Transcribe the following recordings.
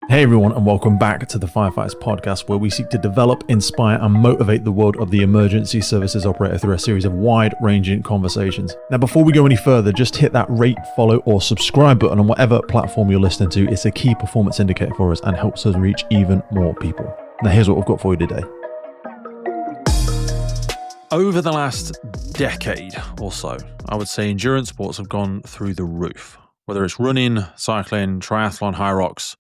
Hey everyone, and welcome back to the Firefighters podcast, where we seek to develop, inspire, and motivate the world of the emergency services operator through a series of wide-ranging conversations. Now, before we go any further, just hit that rate, follow, or subscribe button on whatever platform you're listening to. It's a key performance indicator for us and helps us reach even more people. Now, here's what we've got for you today. Over the last decade or so, I would say endurance sports have gone through the roof. Whether it's running, cycling, triathlon, Hyrox,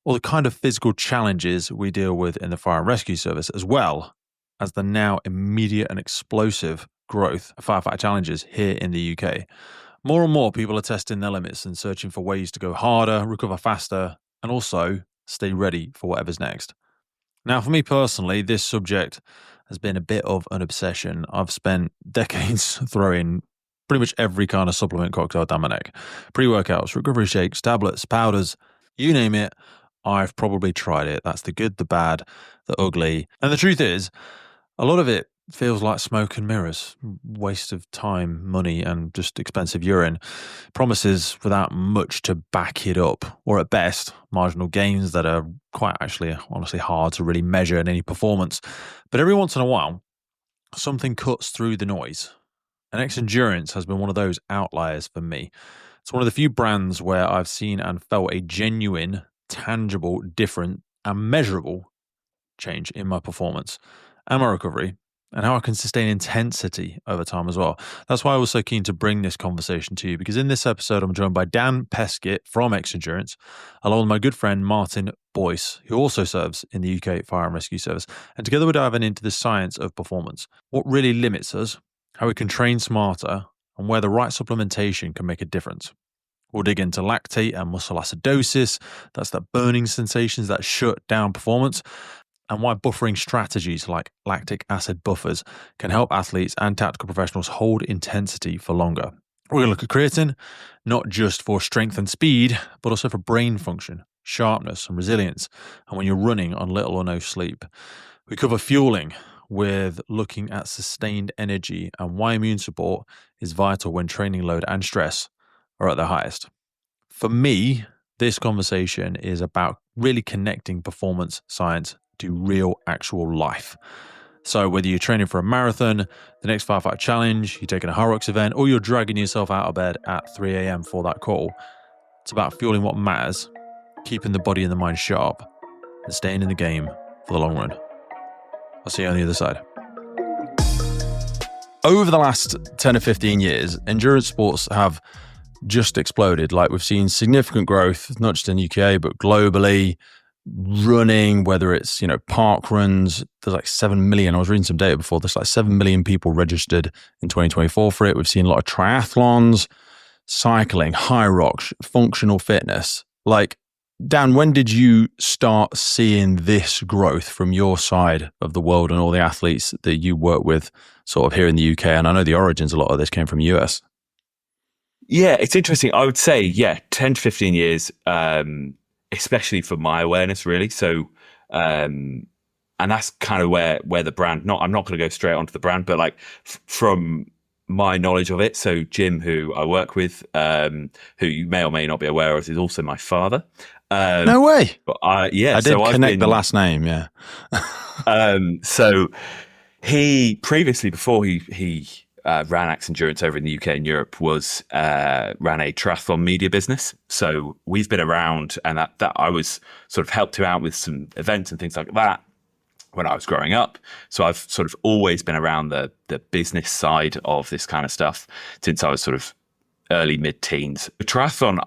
or the kind of physical challenges we deal with in the fire and rescue service, as well as the now immediate and explosive growth of firefighter challenges here in the UK. More and more people are testing their limits and searching for ways to go harder, recover faster, and also stay ready for whatever's next. Now, for me personally, this subject has been a bit of an obsession. I've spent decades throwing pretty much every kind of supplement cocktail down my neck. Pre-workouts, recovery shakes, tablets, powders, you name it, I've probably tried it. That's the good, the bad, the ugly. And the truth is, a lot of it feels like smoke and mirrors, waste of time, money, and just expensive urine. Promises without much to back it up, or at best, marginal gains that are quite actually, honestly, hard to really measure in any performance. But every once in a while, something cuts through the noise. And X Endurance has been one of those outliers for me. It's one of the few brands where I've seen and felt a genuine, tangible, different, and measurable change in my performance and my recovery, and how I can sustain intensity over time as well. That's why I was so keen to bring this conversation to you, because in this episode, I'm joined by Peskett from X Endurance, along with my good friend Martin Boyce, who also serves in the UK Fire and Rescue Service. And together we're diving into the science of performance, what really limits us, how we can train smarter, and where the right supplementation can make a difference. We'll dig into lactate and muscle acidosis, that's that burning sensations that shut down performance, and why buffering strategies like lactic acid buffers can help athletes and tactical professionals hold intensity for longer. We're going to look at creatine, not just for strength and speed, but also for brain function, sharpness and resilience, and when you're running on little or no sleep. We cover fueling with looking at sustained energy and why immune support is vital when training load and stress are at their highest. For me, this conversation is about really connecting performance science to real, actual life. So whether you're training for a marathon, the next firefighter challenge, you're taking a Hyrox event, or you're dragging yourself out of bed at 3 a.m. for that call, it's about fueling what matters, keeping the body and the mind sharp, and staying in the game for the long run. I'll see you on the other side. Over the last 10 or 15 years, endurance sports have just exploded. Like, we've seen significant growth, not just in the UK, but globally. Running, whether it's, park runs, there's like 7 million. I was reading some data before. There's like 7 million people registered in 2024 for it. We've seen a lot of triathlons, cycling, Hyrox, functional fitness. Like, Dan, when did you start seeing this growth from your side of the world and all the athletes that you work with sort of here in the UK? And I know the origins, a lot of this came from the US. Yeah, it's interesting. I would say, 10 to 15 years, especially for my awareness, really. So, and that's kind of where the brand, I'm not going to go straight onto the brand, but like from my knowledge of it. So Jim, who I work with, who you may or may not be aware of, is also my father. No way. But I did connect the last name. Yeah. So he previously, before he ran X Endurance over in the UK and Europe, ran a triathlon media business. So we've been around, and that I was sort of helped him out with some events and things like that when I was growing up. So I've sort of always been around the business side of this kind of stuff since I was sort of early mid-teens. Triathlon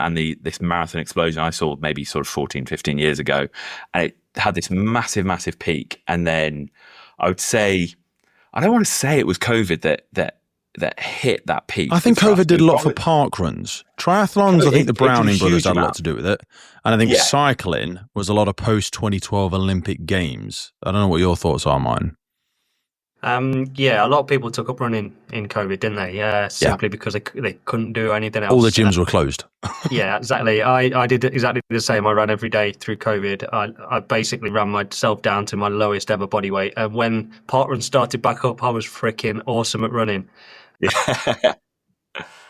and this marathon explosion I saw maybe sort of 14, 15 years ago, and it had this massive, massive peak. And then I would say, I don't want to say it was COVID that hit that peak. I think COVID did a lot for park runs. Triathlons, I think the Browning brothers had a lot to do with it. And I think cycling was a lot of post-2012 Olympic Games. I don't know what your thoughts are, mine. A lot of people took up running in COVID, didn't they? Simply because they couldn't do anything else. All the gyms were closed. Yeah, exactly. I did exactly the same. I ran every day through COVID. I basically ran myself down to my lowest ever body weight. And when park runs started back up, I was freaking awesome at running. Yeah.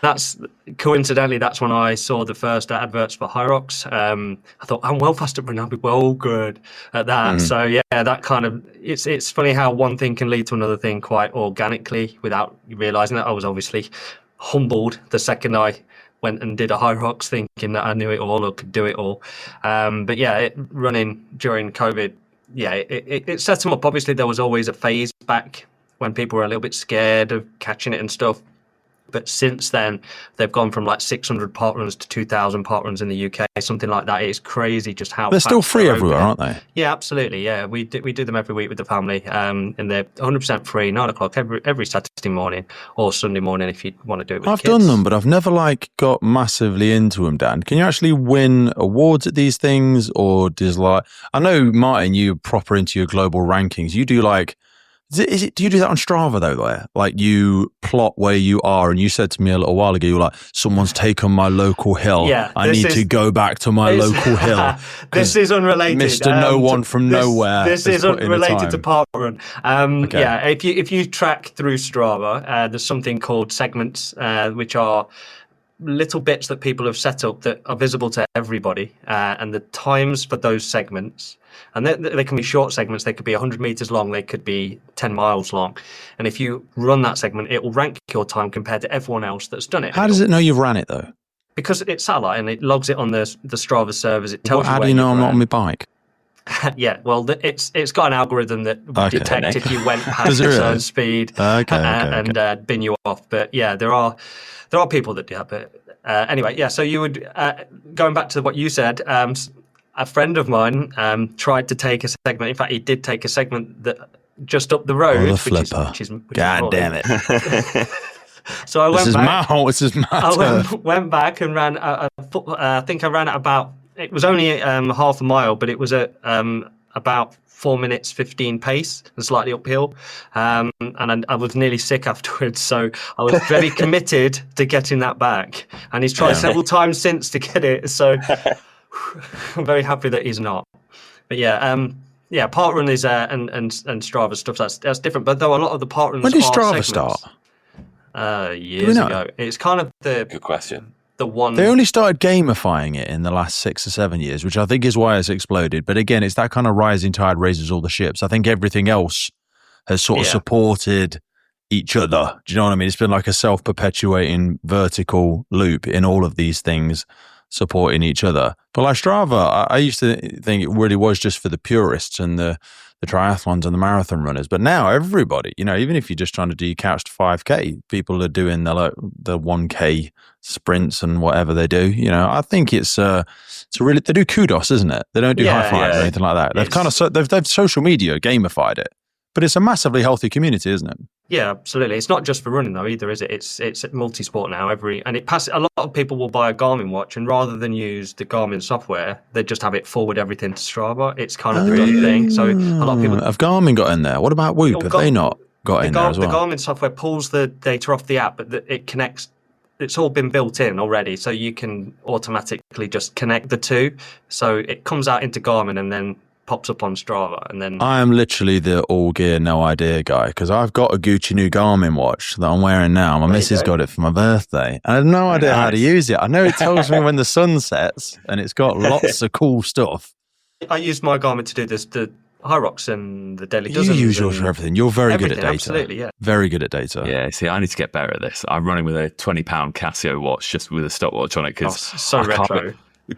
That's coincidentally, that's when I saw the first adverts for Hyrox. I thought, I'm well fast at running, I'll be well good at that. So yeah, that kind of, it's funny how one thing can lead to another thing quite organically without realizing that. I was obviously humbled the second I went and did a Hyrox, thinking that I knew it all or could do it all. But yeah, running during COVID, yeah, it set them up. Obviously, there was always a phase back when people were a little bit scared of catching it and stuff. But since then, they've gone from like 600 parkruns to 2,000 parkruns in the UK, something like that. It's crazy just how they're still free everywhere, aren't they? Yeah, absolutely. Yeah, we do them every week with the family, and they're 100% free, 9 o'clock every Saturday morning or Sunday morning if you want to do it with I've kids. done them, but I've never got massively into them, Dan. Can you actually win awards at these things, or does I know, Martin, you're proper into your global rankings. You do is it, do you do that on Strava though, where you plot where you are? And you said to me a little while ago, you were like, someone's taken my local hill. Yeah, I need to go back to my local hill. This is unrelated. Mr. No one from nowhere. This is unrelated to parkrun. Okay. Yeah, if you track through Strava, there's something called segments, which are little bits that people have set up that are visible to everybody, and the times for those segments. And they can be short segments. They could be 100 meters long. They could be 10 miles long. And if you run that segment, it will rank your time compared to everyone else that's done it. How does it know you've ran it though? Because it's satellite and it logs it on the Strava servers. It tells you. How do you know I'm not on my bike? Yeah, well, it's got an algorithm that would detect if you went past a certain speed and bin you off. But yeah, there are people that do that. But anyway, yeah. So you would going back to what you said. A friend of mine tried to take a segment. In fact, he did take a segment that just up the road. Oh, the flipper! Which is God damn it! So I went back. This is my I went back and ran. I think I ran at about. It was only half a mile, but it was at about 4 minutes 15 pace and slightly uphill. And I was nearly sick afterwards, so I was very committed to getting that back. And he's tried several times since to get it. So. I'm very happy that he's not. But yeah, parkrun is and Strava stuff that's different. But though a lot of the parkruns. When did Strava start? Years ago. It's kind of good question. The one they only started gamifying it in the last 6 or 7 years, which I think is why it's exploded. But again, it's that kind of rising tide raises all the ships. I think everything else has sort of supported each other. Do you know what I mean? It's been like a self-perpetuating vertical loop in all of these things supporting each other. But like Strava, I used to think it really was just for the purists and the triathlons and the marathon runners. But now everybody, even if you're just trying to do couched 5K, people are doing the 1K sprints and whatever they do. I think it's really, they do kudos, isn't it? They don't do high fives or anything like that. They've social media gamified it. But it's a massively healthy community, isn't it? Yeah, absolutely. It's not just for running though either, is it? It's multi-sport now. A lot of people will buy a Garmin watch, and rather than use the Garmin software, they just have it forward everything to Strava. It's kind of the done thing. So a lot of people have Garmin got in there. What about Whoop? Have they not got in there as well? The Garmin software pulls the data off the app, but it connects. It's all been built in already, so you can automatically just connect the two. So it comes out into Garmin and then pops up on Strava, and then I am literally the all gear no idea guy, because I've got a Gucci new Garmin watch that I'm wearing now. My missus got it for my birthday, and I have no idea how to use it. I know it tells me when the sun sets, and it's got lots of cool stuff. I used my Garmin to do the Hyrox and the daily dozens. You use yours for everything. You're very good at data. Absolutely, yeah. Very good at data. Yeah, see, I need to get better at this. I'm running with a £20 Casio watch just with a stopwatch on it because so retro.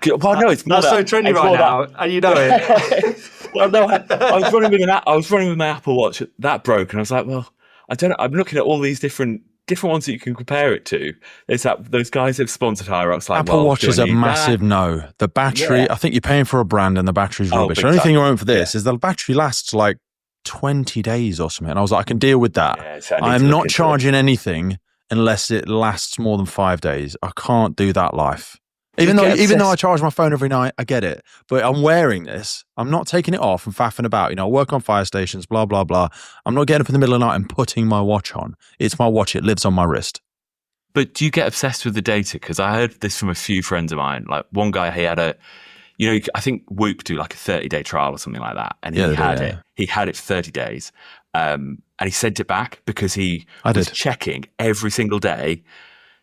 Well, no, it's more that's so trendy right now, and you know it. Well, no, I was running with my Apple Watch that broke, and I was like, well, I don't know. I'm looking at all these different ones that you can compare it to. There's those guys that have sponsored Hyrox. Like, Apple Watch is a massive no. The battery, I think you're paying for a brand, and the battery's rubbish. The only thing I want for this is the battery lasts like 20 days or something. And I was like, I can deal with that. Yeah, I'm not charging anything unless it lasts more than 5 days. I can't do that life. Even though I charge my phone every night, I get it. But I'm wearing this. I'm not taking it off and faffing about. I work on fire stations, blah, blah, blah. I'm not getting up in the middle of the night and putting my watch on. It's my watch. It lives on my wrist. But do you get obsessed with the data? Because I heard this from a few friends of mine. Like one guy, he had I think Whoop do like a 30-day trial or something like that. And he had it for 30 days. And he sent it back because he was checking every single day.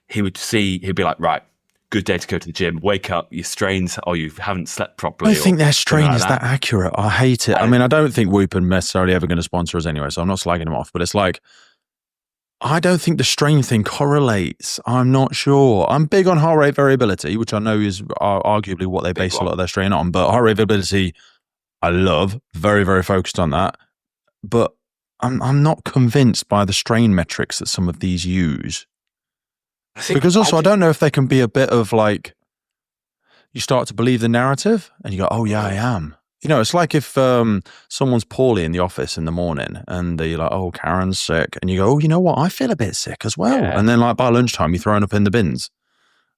he'd be like, right, good day to go to the gym, wake up, your strains, or you haven't slept properly. I don't think their strain is that accurate. I hate it. I mean, I don't think Whoop are necessarily ever going to sponsor us anyway, so I'm not slagging them off, but it's like, I don't think the strain thing correlates. I'm not sure. I'm big on heart rate variability, which I know is arguably what they base a lot of their strain on, but heart rate variability, I love, very, very focused on that. But I'm not convinced by the strain metrics that some of these use. Because also, I don't know if they can be a bit of like, you start to believe the narrative and you go, oh yeah, I am. You know, it's like if someone's poorly in the office in the morning and they're like, oh, Karen's sick. And you go, oh, you know what? I feel a bit sick as well. Yeah. And then like by lunchtime, you're throwing up in the bins.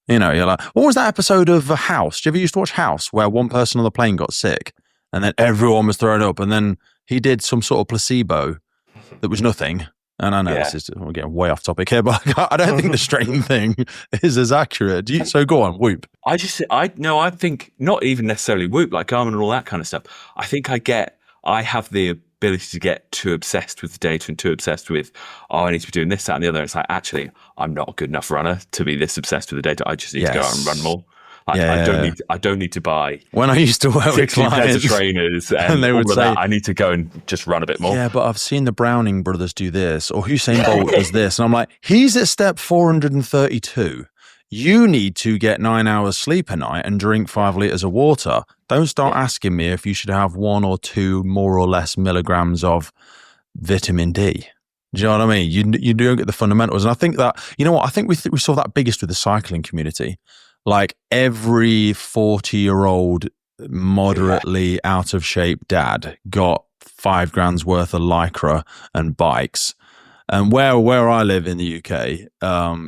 You know, you're like, what was that episode of House? Do you ever used to watch House where one person on the plane got sick and then everyone was throwing up and then he did some sort of placebo that was nothing. And I know we're getting way off topic here, but I don't think the strain thing is as accurate. So go on, Whoop. I think not even necessarily Whoop, like Garmin and all that kind of stuff. I think I have the ability to get too obsessed with the data and too obsessed with, oh, I need to be doing this, that, and the other. It's like, actually, I'm not a good enough runner to be this obsessed with the data. I just need to go out and run more. I don't need to buy. When I used to work with clients, trainers, and they would say, I need to go and just run a bit more. Yeah, but I've seen the Browning brothers do this, or Usain Bolt does this, and I'm like, he's at step 432. You need to get 9 hours sleep a night and drink 5 liters of water. Don't start asking me if you should have 1 or 2 more or less milligrams of vitamin D. Do you know what I mean? You don't get the fundamentals, and I think that, you know what? I think we saw that biggest with the cycling community. Like every 40-year-old moderately out of shape dad got 5 grand's worth of Lycra and bikes. And where I live in the UK,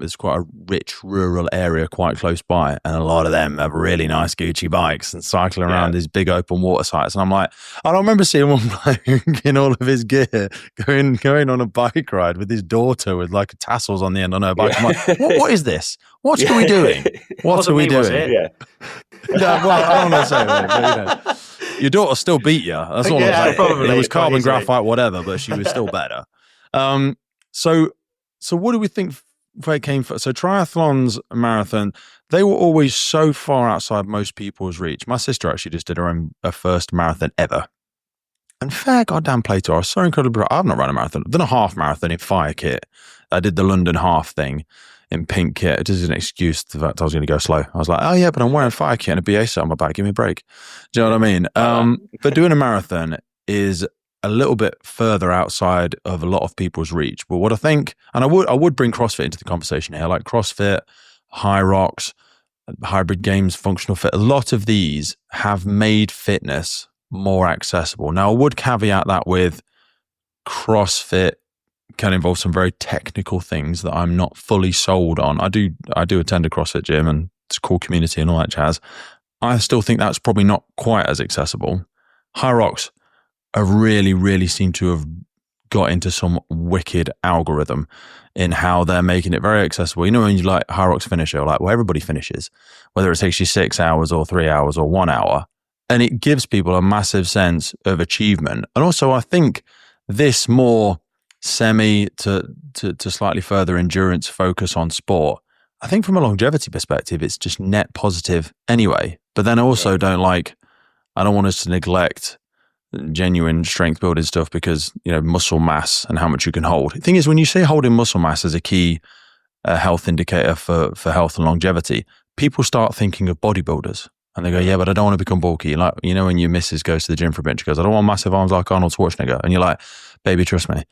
it's quite a rich rural area quite close by. And a lot of them have really nice Gucci bikes and cycling around these big open water sites. And I'm like, I don't remember seeing one bloke in all of his gear going on a bike ride with his daughter with like tassels on the end on her bike. I'm like, what is this? What are we doing? What are we doing? Yeah. Well, I don't want to say that, but you know, your daughter still beat you. That's all I'm saying. Probably, it was carbon graphite, whatever, but she was still better. So what do we think where it came from? So triathlons, marathon, they were always so far outside most people's reach. My sister actually just did her first marathon ever. And fair goddamn play to her. I was so incredibly proud. I've not run a marathon. I've done a half marathon in fire kit. I did the London half thing in pink kit. It is an excuse to the fact I was going to go slow. I was like, oh yeah, but I'm wearing fire kit and a BA set on my back. Give me a break. Do you know what I mean? But doing a marathon is a little bit further outside of a lot of people's reach. But what I think, and I would bring CrossFit into the conversation here, like CrossFit, Hyrox, Hybrid Games, Functional Fit, a lot of these have made fitness more accessible. Now, I would caveat that with CrossFit can involve some very technical things that I'm not fully sold on. I do attend a CrossFit gym and it's a cool community and all that jazz. I still think that's probably not quite as accessible. Hyrox have really, really seem to have got into some wicked algorithm in how they're making it very accessible. You know, when you like Hyrox finish, you're like, well, everybody finishes, whether it takes you 6 hours or 3 hours or 1 hour. And it gives people a massive sense of achievement. And also, I think this more semi to slightly further endurance focus on sport, I think from a longevity perspective, it's just net positive anyway. But then I also I don't want us to neglect genuine strength building stuff because, you know, muscle mass and how much you can hold. The thing is, when you say holding muscle mass as a key health indicator for health and longevity, people start thinking of bodybuilders and they go, yeah, but I don't want to become bulky. Like, you know, when your missus goes to the gym for a bit, she goes, I don't want massive arms like Arnold Schwarzenegger. And you're like, baby, trust me,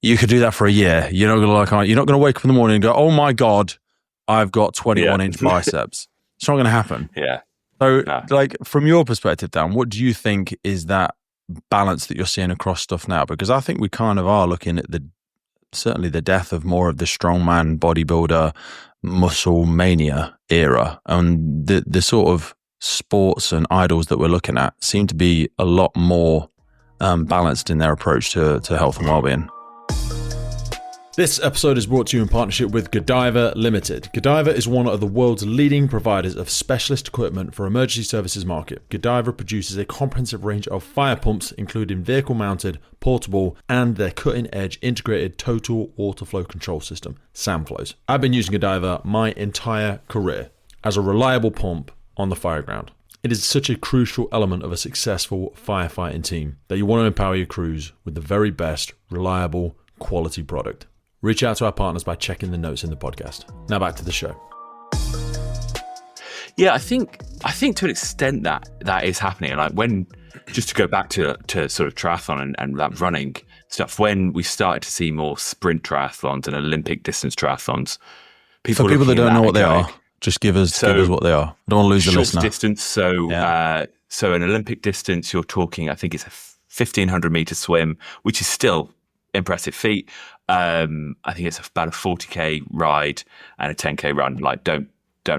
you could do that for a year. You're not going to wake up in the morning and go, oh my God, I've got 21-inch biceps. It's not going to happen. Yeah. So like from your perspective, Dan, what do you think is that balance that you're seeing across stuff now? Because I think we kind of are looking at certainly the death of more of the strongman bodybuilder muscle mania era, and the sort of sports and idols that we're looking at seem to be a lot more balanced in their approach to health and well-being. This episode is brought to you in partnership with Godiva Limited. Godiva is one of the world's leading providers of specialist equipment for emergency services market. Godiva produces a comprehensive range of fire pumps, including vehicle-mounted, portable, and their cutting-edge integrated total water flow control system, SAMFlows. I've been using Godiva my entire career as a reliable pump on the fire ground. It is such a crucial element of a successful firefighting team that you want to empower your crews with the very best, reliable, quality product. Reach out to our partners by checking the notes in the podcast. Now back to the show. Yeah, I think to an extent that is happening. Like when, just to go back to sort of triathlon and that running stuff, when we started to see more sprint triathlons and Olympic distance triathlons, for people that don't know what they are, just give us what they are. I don't want to lose the listener. Short distance. So an Olympic distance, you're talking, I think it's a 1,500 meter swim, which is still impressive feat. I think it's about a 40k ride and a 10k run. Like, don't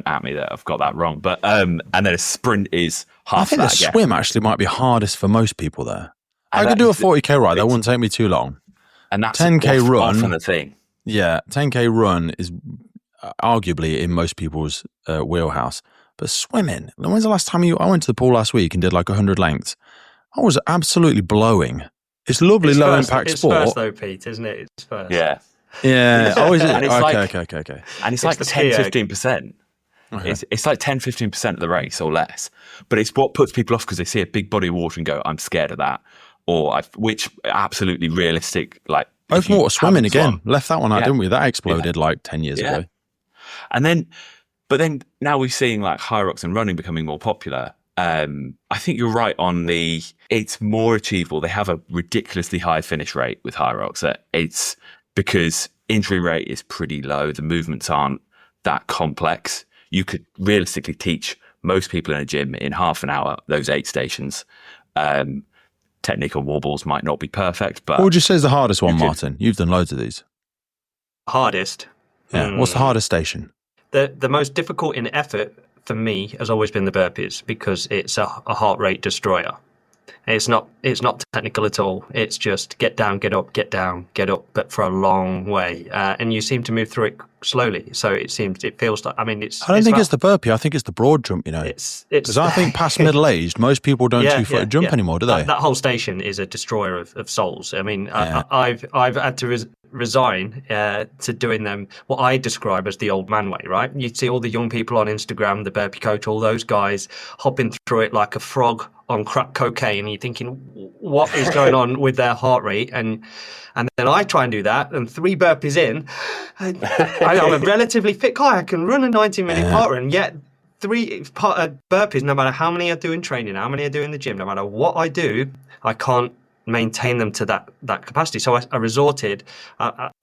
at me that I've got that wrong. But and then a sprint is half. I think that the swim actually might be hardest for most people there. I could do a 40k ride. That wouldn't take me too long. And that's 10k run. Often the thing. Yeah, 10k run is arguably in most people's wheelhouse. But swimming. When's the last time I went to the pool last week and did like 100 lengths? I was absolutely blowing. It's lovely, low impact sport. It's first though, Pete, isn't it? It's first. Yeah. Yeah. Oh, is it? And it's Okay. And it's like 10-15%. Okay. It's like 10-15% of the race or less. But it's what puts people off because they see a big body of water and go, I'm scared of that. Which absolutely realistic, like. Open water swimming again. Left that one out, didn't we? That exploded like 10 years ago. And but then now we're seeing like Hyrox and running becoming more popular. I think you're right on it's more achievable. They have a ridiculously high finish rate with Hyrox. It's because injury rate is pretty low. The movements aren't that complex. You could realistically teach most people in a gym in half an hour, those 8 stations. Technique on wall balls might not be perfect, but... What would you say is the hardest one, Martin? You've done loads of these. Hardest? Yeah. What's the hardest station? The most difficult in effort for me has always been the burpees because it's a heart rate destroyer. It's not technical at all. It's just get down, get up, get down, get up, but for a long way. And you seem to move through it slowly. So it feels like, I don't think it's the burpee. I think it's the broad jump, you know. Because I think past middle-aged, most people don't two-footed jump anymore, do they? That whole station is a destroyer of souls. I mean, I've had to resign to doing them what I describe as the old man way, right? You see all the young people on Instagram, the burpee coach, all those guys hopping through it like a frog on crack cocaine, and you're thinking, what is going on with their heart rate? And then I try and do that, and 3 burpees in, I'm a relatively fit guy. I can run a 90-minute part run, yet 3 burpees, no matter how many I do in training, how many I do in the gym, no matter what I do, I can't maintain them to that capacity. So I resorted.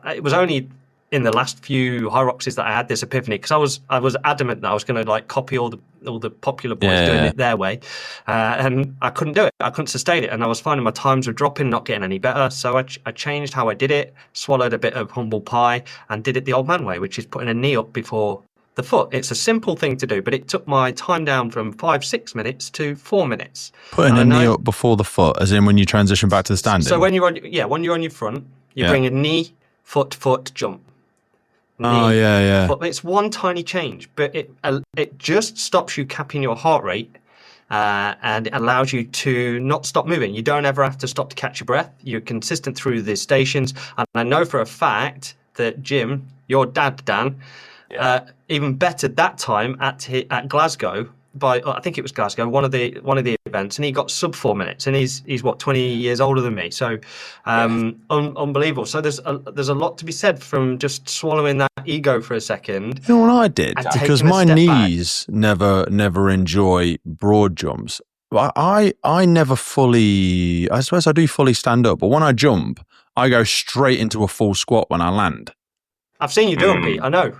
It was only in the last few Hyroxes that I had this epiphany, because I was adamant that I was going to like copy all the popular boys doing it their way, and I couldn't do it. I couldn't sustain it, and I was finding my times were dropping, not getting any better. So I changed how I did it, swallowed a bit of humble pie, and did it the old man way, which is putting a knee up before the foot. It's a simple thing to do, but it took my time down from 5-6 minutes to 4 minutes. Putting a knee up before the foot, as in when you transition back to the standing. So when you're on your front, you bring a knee, foot, jump. Knee, foot. It's one tiny change, but it just stops you capping your heart rate, and it allows you to not stop moving. You don't ever have to stop to catch your breath. You're consistent through the stations, and I know for a fact that Jim, your dad, Dan, even bettered that time at Glasgow by, I think it was Glasgow, one of the events, and he got sub 4 minutes, and he's what, 20 years older than me, so unbelievable. So there's a lot to be said from just swallowing that ego for a second. You know what I did, because my knees never enjoy broad jumps. I never fully, I suppose I do fully stand up, but when I jump, I go straight into a full squat when I land. I've seen you do it, Pete. I know.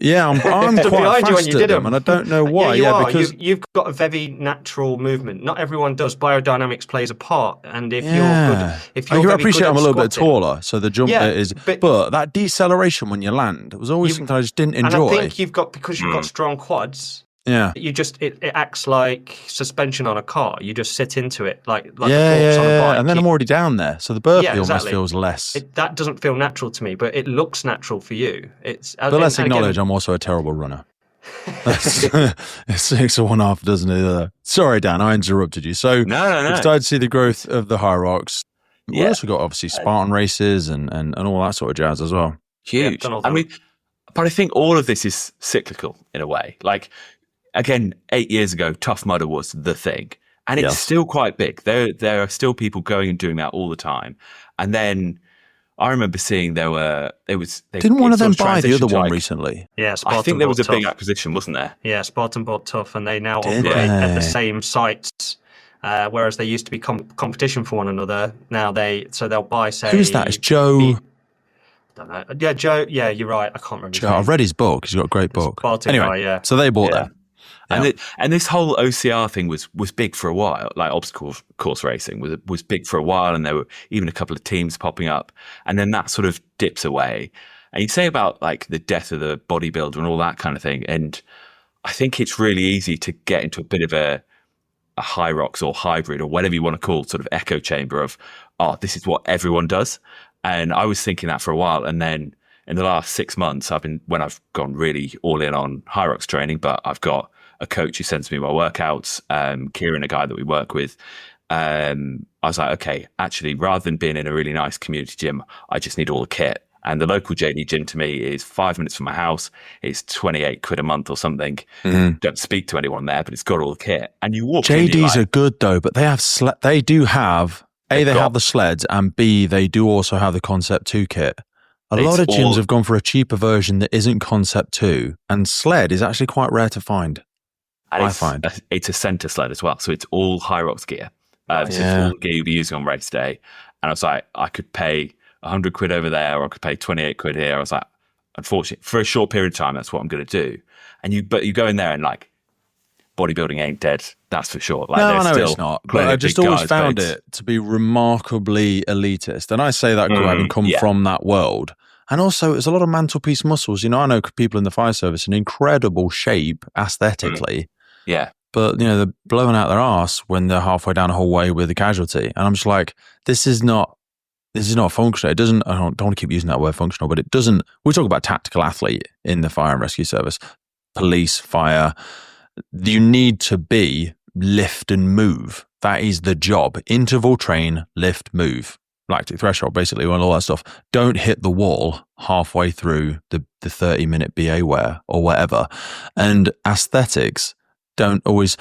Yeah, I'm quite fast at them, and I don't know why. Because you've got a very natural movement. Not everyone does. Biodynamics plays a part, and if you're I appreciate I'm a little bit taller, so the jump is. But that deceleration when you land, it was always something I just didn't enjoy. And I think because you've got strong quads. Yeah. it acts like suspension on a car. You just sit into it like yeah, the forks on a bike. And then I'm already down there. So the burpee almost feels less. That doesn't feel natural to me, but it looks natural for you. But let's acknowledge I'm also a terrible runner. It's 6 or 1.5, doesn't it? Sorry, Dan, I interrupted you. So No. we've started to see the growth of the Hyrox. We Yeah. also got obviously Spartan races and all that sort of jazz as well. Huge. Yeah, I mean, but I think all of this is cyclical in a way. Like, again, 8 years ago, Tough Mudder was the thing. And it's still quite big. There are still people going and doing that all the time. And then I remember seeing didn't one of them buy the other one recently? Yeah, Spartan I think there was a big Tough. acquisition, wasn't there? Yeah, Spartan bought Tough, and they now operate at the same sites. Whereas they used to be competition for one another. Now they'll buy, say, who's that? It's Joe. I don't know. Yeah, Joe. Yeah, you're right. I can't remember. Joe, I've read his book. He's got a great book. Spartan anyway, guy, yeah. So they bought them. And this whole OCR thing was big for a while. Like obstacle course racing was big for a while, and there were even a couple of teams popping up. And then that sort of dips away. And you say about like the death of the bodybuilder and all that kind of thing. And I think it's really easy to get into a bit of a Hyrox or hybrid or whatever you want to call sort of echo chamber of, oh, this is what everyone does. And I was thinking that for a while. And then in the last 6 months, when I've gone really all in on Hyrox training, but I've got a coach who sends me my workouts, Kieran, a guy that we work with. I was like, okay, actually, rather than being in a really nice community gym, I just need all the kit. And the local JD gym to me is 5 minutes from my house. It's 28 quid a month or something. Mm-hmm. Don't speak to anyone there, but it's got all the kit. And you walk in. JDs are good though, but they have they have the sleds, and B, they do also have the Concept 2 kit. A lot of gyms have gone for a cheaper version that isn't Concept 2, and sled is actually quite rare to find. And it's a center sled as well, so it's all Hyrox gear. So it's all the gear you'll be using on race day. And I was like, I could pay 100 quid over there, or I could pay 28 quid here. I was like, unfortunately, for a short period of time, that's what I'm going to do. But you go in there and like, bodybuilding ain't dead, that's for sure. Like, no, I know it's not. But I just always found it to be remarkably elitist. And I say that having come from that world. And also, it's a lot of mantelpiece muscles. You know, I know people in the fire service in incredible shape aesthetically. Yeah. But, you know, they're blowing out their arse when they're halfway down a whole way with a casualty. And I'm just like, this is not functional. It doesn't, I don't want to keep using that word functional, but it doesn't, we talk about tactical athlete in the fire and rescue service, police, fire. You need to be lift and move. That is the job. Interval train, lift, move. Lactic threshold, basically, and all that stuff. Don't hit the wall halfway through the 30-minute BA wear or whatever. And aesthetics don't always,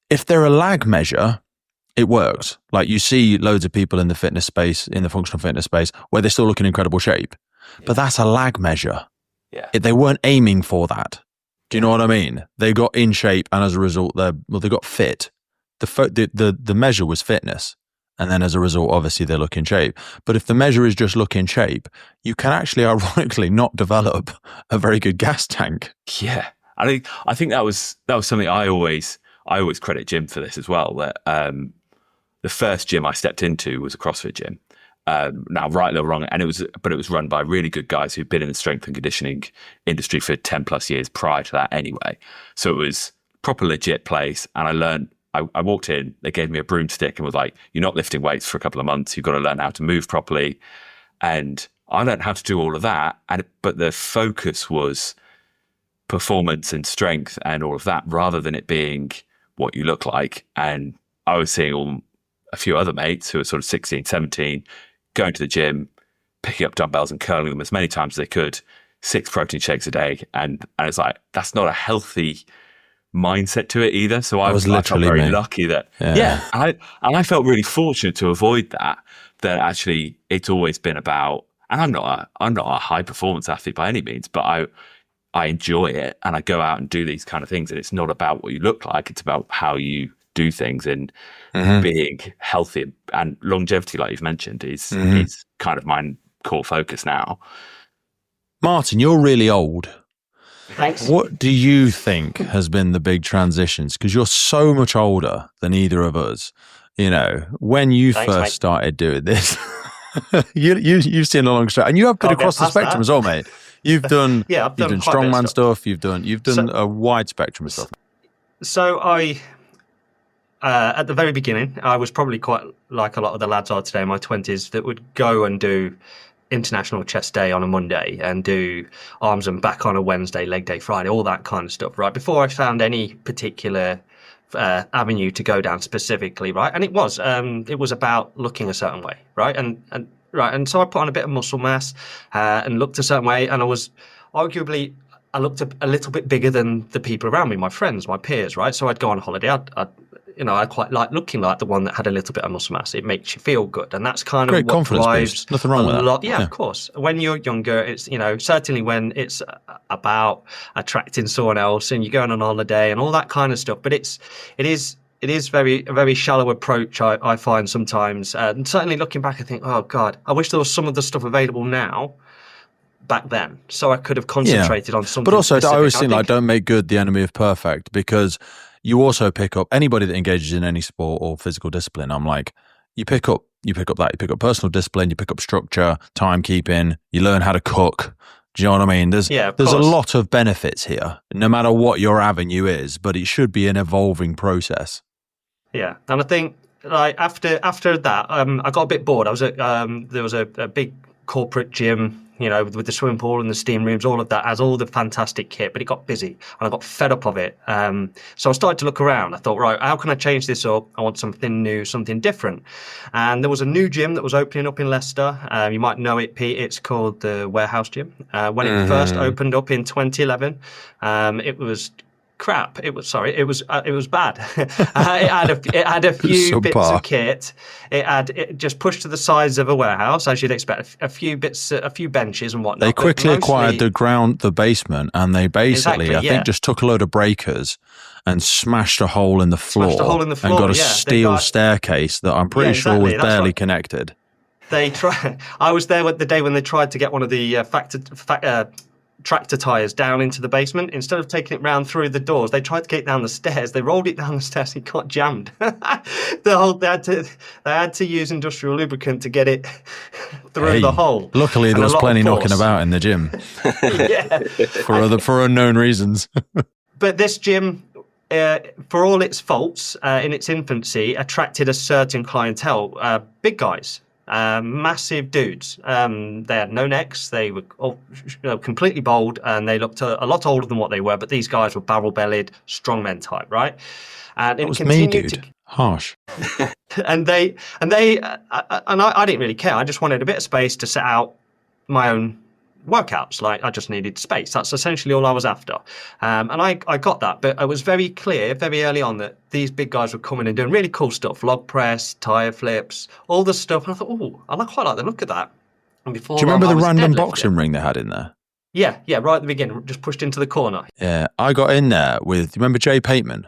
if they're a lag measure, it works. Like you see loads of people in the fitness space, in the functional fitness space, where they still look in incredible shape. But that's a lag measure. Yeah. They weren't aiming for that. Do you know what I mean? They got in shape, and as a result, they got fit. The measure was fitness. And then as a result, obviously, they look in shape. But if the measure is just look in shape, you can actually, ironically, not develop a very good gas tank. Yeah. I think that was something I always credit Jim for this as well. That the first gym I stepped into was a CrossFit gym. Now, right or wrong, and it was run by really good guys who'd been in the strength and conditioning industry for 10 plus years prior to that anyway. So it was proper legit place, and I learned. I walked in, they gave me a broomstick and was like, you're not lifting weights for a couple of months. You've got to learn how to move properly. And I learned how to do all of that. But the focus was performance and strength and all of that, rather than it being what you look like. And I was seeing a few other mates who were sort of 16, 17, going to the gym, picking up dumbbells and curling them as many times as they could, 6 protein shakes a day. And it's like, that's not a healthy mindset to it either. So I was literally very lucky that and I felt really fortunate to avoid that actually it's always been about, and I'm not a high performance athlete by any means, but I enjoy it, and I go out and do these kind of things, and it's not about what you look like, it's about how you do things, and being healthy and longevity, like you've mentioned, is kind of my core focus now. Martin, you're really old. Thanks. What do you think has been the big transitions? Because you're so much older than either of us. You know, when you first started doing this, you've seen a long stretch, and you have been across the spectrum as well, mate. You've done I've you've done quite a bit of strongman stuff. You've done a wide spectrum of stuff. So at the very beginning, I was probably quite like a lot of the lads are today in my 20s that would go and do International Chest Day on a Monday and do arms and back on a Wednesday, leg day Friday, all that kind of stuff, right? Before I found any particular avenue to go down specifically, right? And it was about looking a certain way, right? And so I put on a bit of muscle mass and looked a certain way, and I looked a little bit bigger than the people around me, my friends, my peers, right? So I'd go on holiday. I quite like looking like the one that had a little bit of muscle mass. It makes you feel good, and that's kind of Great what confidence drives boost. Nothing wrong with that. Yeah, of course. When you're younger, it's certainly when it's about attracting someone else and you're going on holiday and all that kind of stuff. But it is a very shallow approach. I find sometimes, and certainly looking back, I think, oh God, I wish there was some of the stuff available now. Back then, so I could have concentrated on something. But also, specific. I always think like don't make good the enemy of perfect, because you also pick up anybody that engages in any sport or physical discipline. I'm like, you pick up that, you pick up personal discipline, you pick up structure, timekeeping, you learn how to cook. Do you know what I mean? There's a lot of benefits here, no matter what your avenue is, but it should be an evolving process. Yeah, and I think like after that, I got a bit bored. I was at there was a big corporate gym, with the swimming pool and the steam rooms, all of that has all the fantastic kit, but it got busy and I got fed up of it. So I started to look around. I thought, right, how can I change this up? I want something new, something different. And there was a new gym that was opening up in Leicester. You might know it, Pete. It's called the Warehouse Gym. When it first opened up in 2011, it was crap. It was bad. It had a few bits of kit. It just pushed to the size of a warehouse, as you'd expect. A few benches and whatnot. They quickly acquired the basement, and they basically, I think, just took a load of breakers and smashed a hole in the floor, and got a steel staircase that I'm pretty sure was barely connected. I was there the day when they tried to get one of the tractor tires down into the basement. Instead of taking it round through the doors, they tried to get it down the stairs. They rolled it down the stairs and it got jammed. They had to use industrial lubricant to get it through the hole. Luckily, there was plenty knocking about in the gym. for unknown reasons. But this gym, for all its faults in its infancy, attracted a certain clientele, big guys. Massive dudes. They had no necks. They were all, completely bald, and they looked a lot older than what they were. But these guys were barrel-bellied, strongmen type, right? And it was me, dude. Harsh. And I didn't really care. I just wanted a bit of space to set out my own workouts. Like, I just needed space. That's essentially all I was after. And I got that, but I was very clear very early on that these big guys were coming and doing really cool stuff, log press, tire flips, all this stuff. And I thought, I quite like the look of that. And before do you remember the random boxing ring they had in there? Yeah, right at the beginning, just pushed into the corner. Yeah, I got in there with, remember Jay Pateman?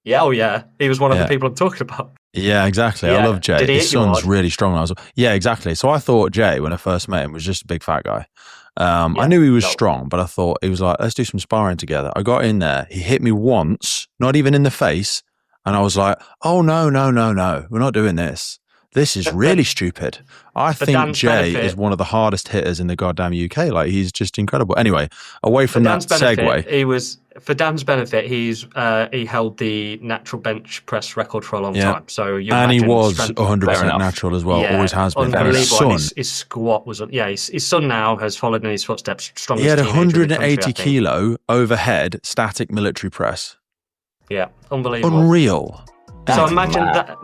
Yeah, he was one of the people I'm talking about. Yeah, exactly. I love Jay. His son's really strong. Yeah, exactly. So I thought Jay, when I first met him, was just a big fat guy. I knew he was strong, but I thought he was like, let's do some sparring together. I got in there. He hit me once, not even in the face. And I was like, oh, no. We're not doing this. This is really stupid. I think Jay is one of the hardest hitters in the goddamn UK. Like, he's just incredible. Anyway, away from that segue. For Dan's benefit, he held the natural bench press record for a long time. So and he was 100% natural as well. Always has been. Unbelievable. His squat was, his son now has followed in his footsteps. Strongest. He had 180 kilo overhead static military press. Yeah, unbelievable. Unreal. So imagine that.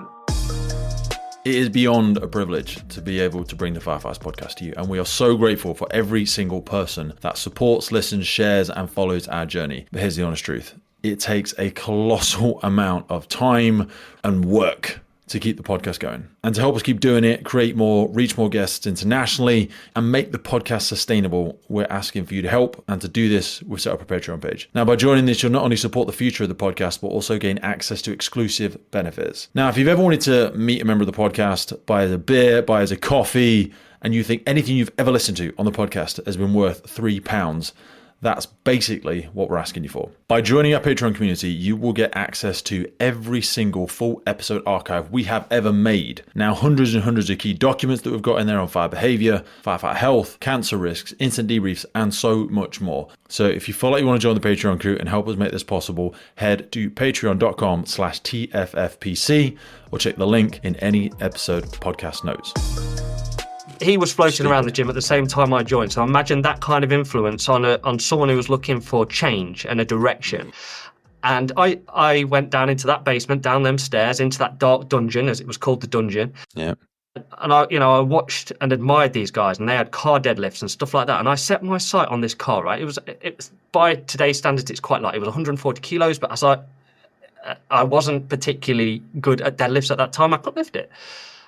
It is beyond a privilege to be able to bring the Firefighters podcast to you, and we are so grateful for every single person that supports, listens, shares, and follows our journey. But here's the honest truth. It takes a colossal amount of time and work to keep the podcast going. And to help us keep doing it, create more, reach more guests internationally, and make the podcast sustainable, we're asking for you to help. And to do this, we've set up a Patreon page. Now, by joining this, you'll not only support the future of the podcast, but also gain access to exclusive benefits. Now, if you've ever wanted to meet a member of the podcast, buy us a beer, buy us a coffee, and you think anything you've ever listened to on the podcast has been worth £3, That's basically what we're asking you for. By joining our Patreon community, you will get access to every single full episode archive we have ever made. Now, hundreds and hundreds of key documents that we've got in there on fire behavior, firefighter health, cancer risks, instant debriefs, and so much more. So if you feel like you want to join the Patreon crew and help us make this possible, head to patreon.com/TFFPC or check the link in any episode podcast notes. He was floating around the gym at the same time I joined. So imagine that kind of influence on someone who was looking for change and a direction. And I went down into that basement, down them stairs, into that dark dungeon, as it was called, the dungeon. Yeah. And I watched and admired these guys, and they had car deadlifts and stuff like that. And I set my sight on this car, right? It was by today's standards, it's quite light. It was 140 kilos, but as I wasn't particularly good at deadlifts at that time. I couldn't lift it.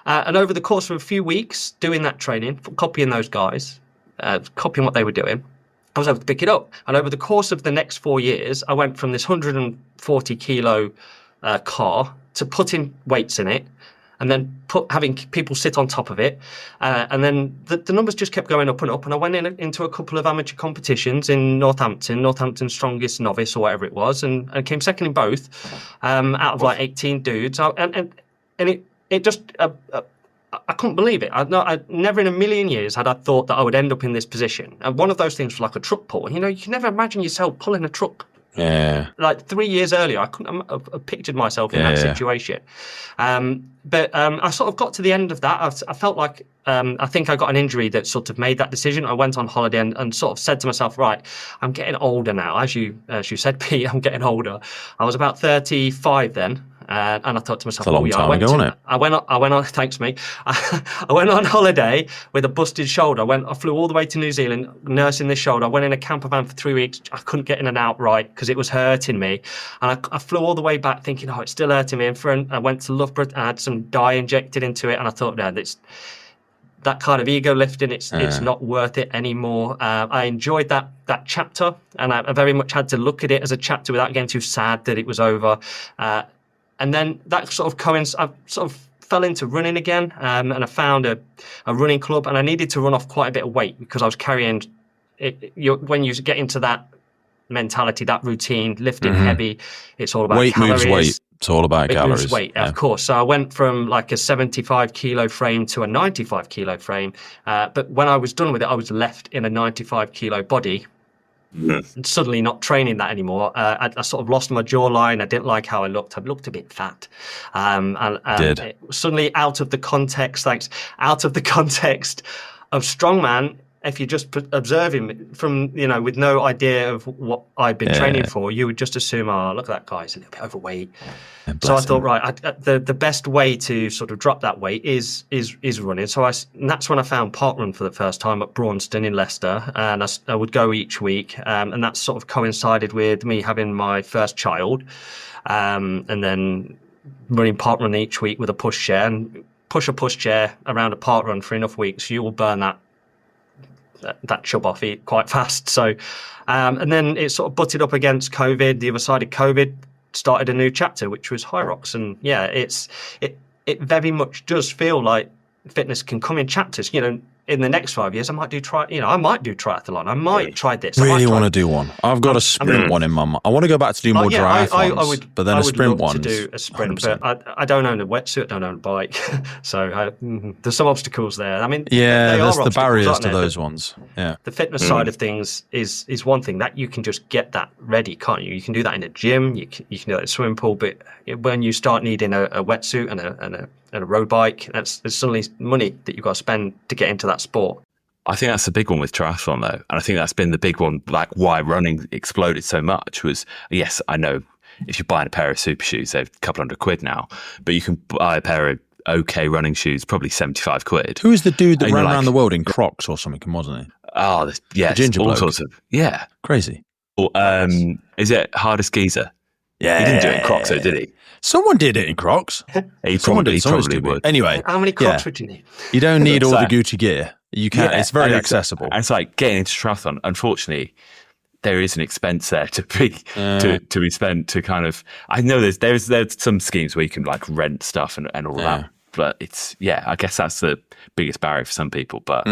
And over the course of a few weeks doing that training, copying those guys, copying what they were doing, I was able to pick it up. And over the course of the next 4 years, I went from this 140 kilo car to putting weights in it and then having people sit on top of it. And then the numbers just kept going up and up. And I went into a couple of amateur competitions in Northampton's strongest novice or whatever it was, and came second in both out of like 18 dudes. It just, I couldn't believe it. I never in a million years had I thought that I would end up in this position. And one of those things was like a truck pull. You can never imagine yourself pulling a truck. Yeah. Like 3 years earlier, I couldn't have pictured myself in that situation. But I sort of got to the end of that. I felt like, I think I got an injury that sort of made that decision. I went on holiday and sort of said to myself, right, I'm getting older now. As you said, Pete, I'm getting older. I was about 35 then. And I thought to myself, it's a long time ago, isn't it? I went on. Thanks, mate. I went on holiday with a busted shoulder. I flew all the way to New Zealand, nursing this shoulder. I went in a camper van for 3 weeks. I couldn't get in and out right because it was hurting me. And I flew all the way back thinking, it's still hurting me. And I went to Loughborough. I had some dye injected into it, and I thought, no, that kind of ego lifting, it's not worth it anymore. I enjoyed that chapter, and I very much had to look at it as a chapter without getting too sad that it was over. And then that sort of I sort of fell into running again, and I found a running club, and I needed to run off quite a bit of weight because I was carrying it. When you get into that mentality, that routine, lifting heavy, it's all about weight calories. Moves weight. It's all about calories. Moves weight, of course. So I went from like a 75 kilo frame to a 95 kilo frame. But when I was done with it, I was left in a 95 kilo body. Suddenly not training that anymore. I sort of lost my jawline. I didn't like how I looked. I looked a bit fat. It was suddenly out of the context of strongman. If you're just observing from, with no idea of what I'd been training for, you would just assume, look at that guy, he's a little bit overweight. So I thought, right, the best way to sort of drop that weight is running. So and that's when I found parkrun for the first time at Braunston in Leicester, and I would go each week, and that sort of coincided with me having my first child, and then running parkrun each week with a push chair, and push a push chair around a parkrun for enough weeks, you will burn that chub off it quite fast. So and then it sort of butted up against COVID. The other side of COVID started a new chapter, which was Hyrox. And it very much does feel like fitness can come in chapters. In the next 5 years, I might do triathlon. I might try this. Really want to do one. I've got a sprint one in my mind. I want to go back to do more triathlons, but then a sprint one. To do a sprint, 100%. But I don't own a wetsuit. I don't own a bike, so there's some obstacles there. I mean, there's the barriers to those ones. Yeah, the fitness side of things is one thing that you can just get that ready, can't you? You can do that in a gym. You can do that in a swimming pool, but when you start needing a wetsuit and a road bike, there's suddenly money that you've got to spend to get into that sport. I think that's the big one with triathlon, though. And I think that's been the big one, like why running exploded so much was, yes, I know if you're buying a pair of super shoes, they're a couple £100 now, but you can buy a pair of okay running shoes, probably 75 quid. Who was the dude that ran around the world in Crocs or something, wasn't he? Oh, yeah. The ginger all bloke. Sorts of, yeah. Crazy. Or, is it Hardest Geezer? Yeah. He didn't do it in Crocs, though, did he? Someone did it in Crocs. He probably would. Anyway. How many Crocs would you need? You don't need all the Gucci gear. You can. It's very accessible. It's like getting into triathlon. Unfortunately, there is an expense there to be spent to kind of. I know there's some schemes where you can like rent stuff and all that, but it's I guess that's the biggest barrier for some people. But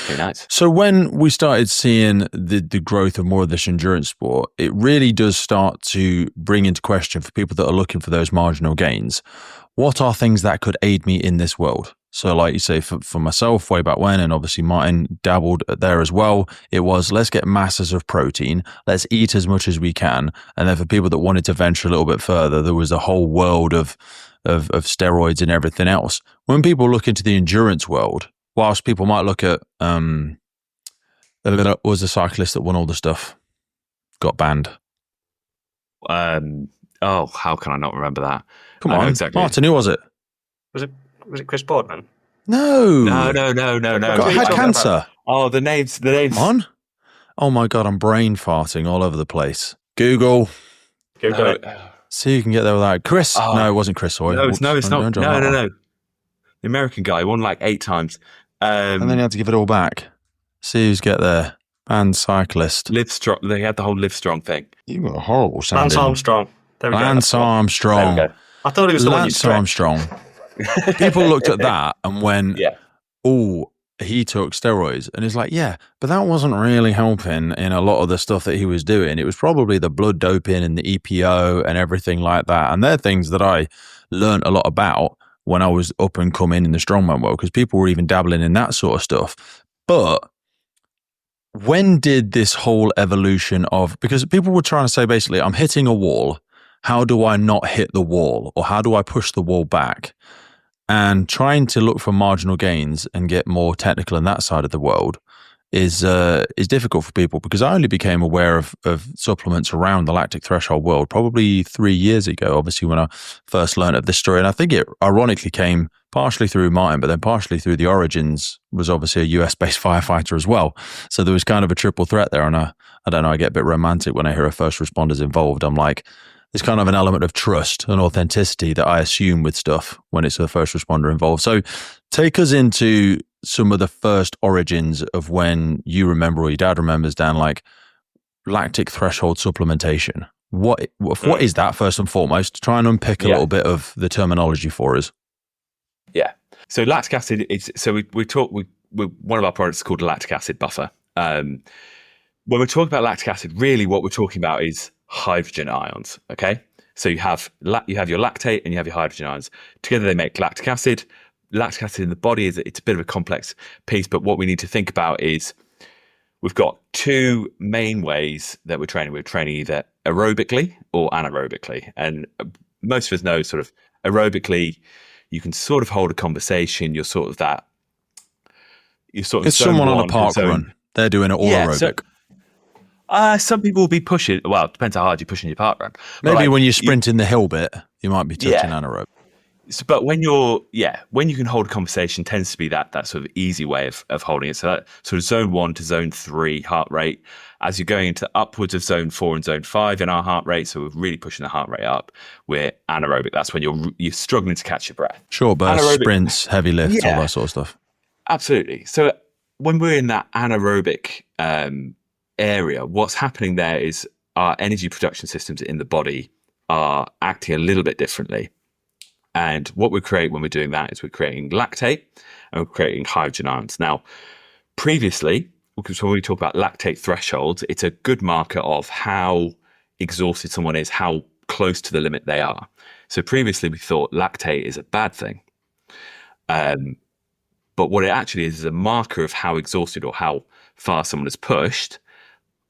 Very nice. So when we started seeing the growth of more of this endurance sport, it really does start to bring into question for people that are looking for those marginal gains. What are things that could aid me in this world? So like you say, for myself way back when, and obviously Martin dabbled there as well, it was let's get masses of protein, let's eat as much as we can. And then for people that wanted to venture a little bit further, there was a whole world of steroids and everything else. When people look into the endurance world, whilst people might look at, was a cyclist that won all the stuff, got banned. How can I not remember that? Come on, exactly. Martin, who was it? Was it Chris Boardman? No. Had cancer. Oh, the names. Come on. Oh my God, I'm brain farting all over the place. Google it. See you can get there without Chris. No, it wasn't Chris Hoy. No, it's not. No. The American guy won like 8 times. And then he had to give it all back. See who's get there. Banned cyclist. Live Strong. They had the whole Live Strong thing. You got a horrible sound. Lance Armstrong. There we go. Lance Armstrong. There we go. I thought it was the Lance one you Armstrong. People looked at that and went, oh, he took steroids. And it's like, yeah, but that wasn't really helping in a lot of the stuff that he was doing. It was probably the blood doping and the EPO and everything like that. And they're things that I learned a lot about when I was up and coming in the strongman world, because people were even dabbling in that sort of stuff. But when did this whole evolution of, because people were trying to say basically, I'm hitting a wall. How do I not hit the wall? Or how do I push the wall back? And trying to look for marginal gains and get more technical in that side of the world is difficult for people, because I only became aware of supplements around the lactic threshold world probably 3 years ago, obviously when I first learned of this story. And I think it ironically came partially through Martin, but then partially through the origins was obviously a US-based firefighter as well. So there was kind of a triple threat there. And I don't know, I get a bit romantic when I hear a first responders involved. I'm like, there's kind of an element of trust and authenticity that I assume with stuff when it's a first responder involved. So take us into some of the first origins of when you remember, or your dad remembers, Dan, like lactic threshold supplementation. What is that first and foremost? Try and unpick a little bit of the terminology for us. Yeah. So lactic acid is, so we one of our products is called a lactic acid buffer. When we're talking about lactic acid, really what we're talking about is hydrogen ions. Okay. So you have your lactate and you have your hydrogen ions. Together they make lactic acid. Lactic acid in the body it's a bit of a complex piece, but what we need to think about is we've got 2 main ways that we're training. We're training either aerobically or anaerobically. And most of us know sort of aerobically, you can sort of hold a conversation. You're sort of it's someone on a park run. They're doing it all aerobic. Some people will be pushing. Well, it depends how hard you're pushing your park run. Maybe when you're sprinting the hill bit, you might be touching anaerobic. So, but when you can hold a conversation, tends to be that sort of easy way of holding it. So that sort of zone 1 to zone 3 heart rate. As you're going into upwards of zone 4 and zone 5 in our heart rate, so we're really pushing the heart rate up. We're anaerobic. That's when you're struggling to catch your breath. Short bursts, sprints, heavy lifts, all that sort of stuff. Absolutely. So when we're in that anaerobic area, what's happening there is our energy production systems in the body are acting a little bit differently. And what we create when we're doing that is we're creating lactate and we're creating hydrogen ions. Now, previously, because when we talk about lactate thresholds, it's a good marker of how exhausted someone is, how close to the limit they are. So previously we thought lactate is a bad thing. But what it actually is a marker of how exhausted or how far someone has pushed,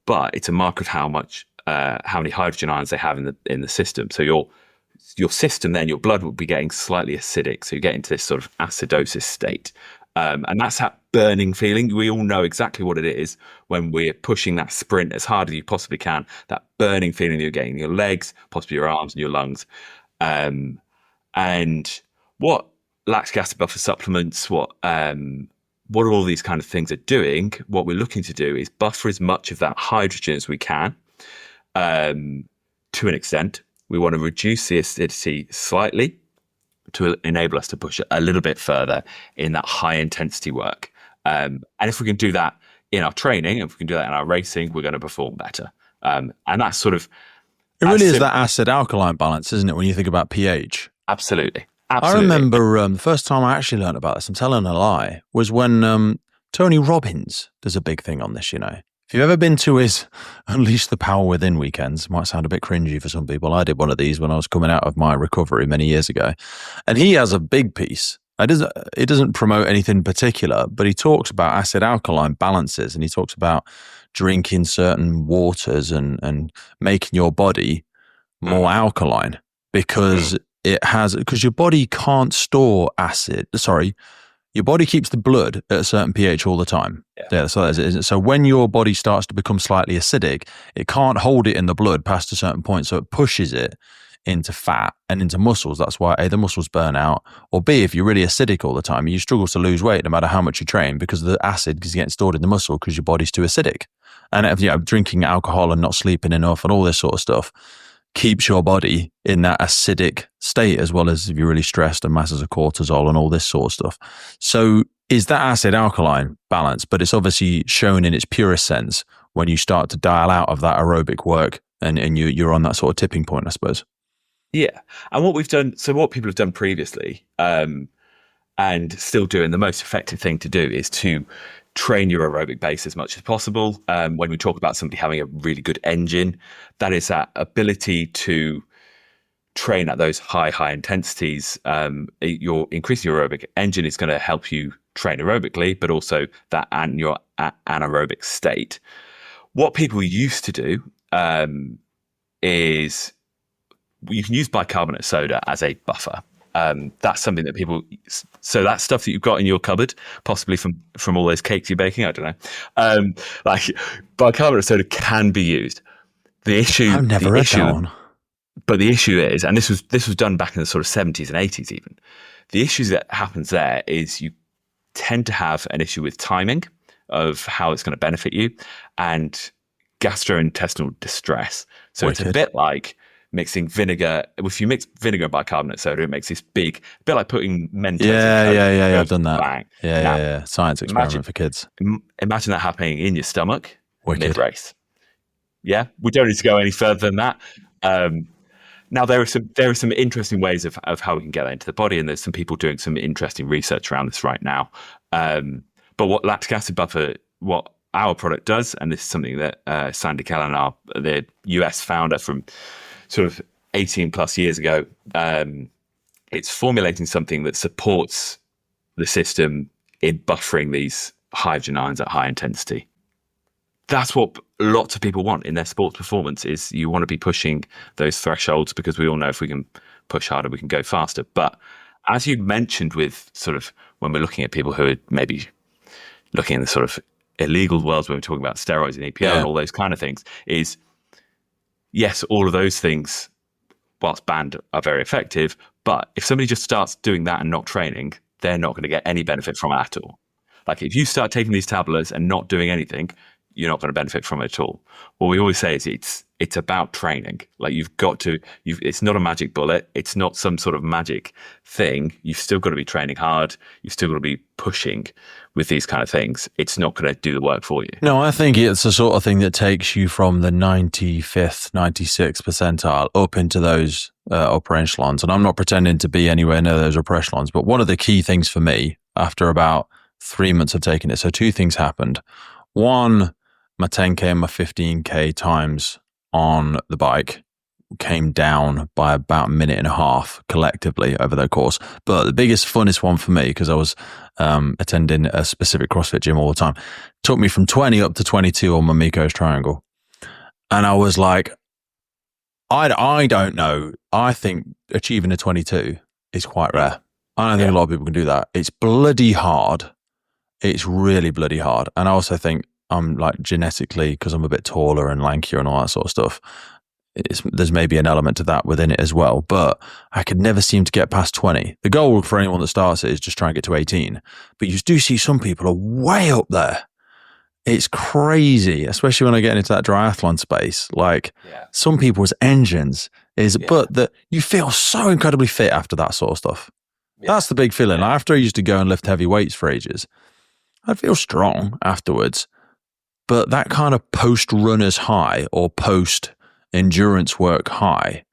but it's a marker of how many hydrogen ions they have in the system. So your system then, your blood will be getting slightly acidic. So you get into this sort of acidosis state. And that's that burning feeling. We all know exactly what it is when we're pushing that sprint as hard as you possibly can, that burning feeling you're getting in your legs, possibly your arms and your lungs. And what lactic acid buffer supplements, what all these kind of things are doing, what we're looking to do is buffer as much of that hydrogen as we can to an extent. We want to reduce the acidity slightly to enable us to push it a little bit further in that high intensity work. And if we can do that in our training, if we can do that in our racing, we're going to perform better. And that's sort of... It really is that acid-alkaline balance, isn't it, when you think about pH? Absolutely. I remember the first time I actually learned about this, I'm telling a lie, was when Tony Robbins does a big thing on this, you know. If you've ever been to his Unleash the Power Within weekends, might sound a bit cringy for some people. I did one of these when I was coming out of my recovery many years ago. And he has a big piece. It doesn't promote anything particular, but he talks about acid-alkaline balances, and he talks about drinking certain waters and making your body more alkaline because your body can't store acid. Sorry. Your body keeps the blood at a certain pH all the time. So when your body starts to become slightly acidic, it can't hold it in the blood past a certain point. So it pushes it into fat and into muscles. That's why A, the muscles burn out, or B, if you're really acidic all the time, you struggle to lose weight no matter how much you train because the acid is getting stored in the muscle because your body's too acidic. And drinking alcohol and not sleeping enough and all this sort of stuff keeps your body in that acidic state, as well as if you're really stressed and masses of cortisol and all this sort of stuff. So is that acid alkaline balance, but it's obviously shown in its purest sense when you start to dial out of that aerobic work and you're on that sort of tipping point, I suppose. Yeah. And what people have done previously, and still doing, the most effective thing to do is to train your aerobic base as much as possible. When we talk about somebody having a really good engine, that is that ability to train at those high intensities. You're increasing your aerobic engine is going to help you train aerobically, but also that and your anaerobic state. What people used to do is you can use bicarbonate soda as a buffer. That's something that so that stuff that you've got in your cupboard, possibly from all those cakes you're baking, I don't know. Like bicarbonate soda can be used. I've never read that one. But the issue is, and this was done back in the sort of 70s and 80s even, the issue that happens there is you tend to have an issue with timing of how it's going to benefit you and gastrointestinal distress. So It's a bit like mixing vinegar. If you mix vinegar and bicarbonate soda, it makes this a bit like putting Mentos. Yeah, I've done that. Bang. Yeah. Science experiment for kids. Imagine that happening in your stomach mid-race. Yeah, we don't need to go any further than that. Now there are some interesting ways of how we can get that into the body, and there's some people doing some interesting research around this right now. But what lactic acid buffer, what our product does, and this is something that Sandy Callan, the US founder from sort of 18 plus years ago, it's formulating something that supports the system in buffering these hydrogen ions at high intensity. That's what lots of people want in their sports performance, is you want to be pushing those thresholds, because we all know if we can push harder, we can go faster. But as you mentioned, with sort of when we're looking at people who are maybe looking in the sort of illegal worlds, when we're talking about steroids and EPO and all those kind of things, is yes, all of those things, whilst banned, are very effective. But if somebody just starts doing that and not training, they're not going to get any benefit from it at all. Like if you start taking these tablets and not doing anything, you're not going to benefit from it at all. What we always say is it's about training. Like it's not a magic bullet. It's not some sort of magic thing. You've still got to be training hard. You've still got to be pushing with these kind of things. It's not going to do the work for you. No, I think it's the sort of thing that takes you from the 95th, 96th percentile up into those upper echelons. And I'm not pretending to be anywhere near those upper echelons, but one of the key things for me after about 3 months of taking it, so two things happened. One, my 10K and my 15K times on the bike came down by about a minute and a half collectively over the course. But the biggest, funnest one for me, because I was attending a specific CrossFit gym all the time, took me from 20 up to 22 on my Miko's triangle. And I was like, I don't know. I think achieving a 22 is quite rare. I don't think a lot of people can do that. It's bloody hard. It's really bloody hard. And I also think I'm like genetically, because I'm a bit taller and lankier and all that sort of stuff, there's maybe an element to that within it as well. But I could never seem to get past 20. The goal for anyone that starts it is just try and get to 18. But you do see some people are way up there. It's crazy, especially when I get into that triathlon space. Like some people's engines but that you feel so incredibly fit after that sort of stuff. Yeah. That's the big feeling. Like after I used to go and lift heavy weights for ages, I'd feel strong afterwards. But that kind of post-runner's high or post-endurance work high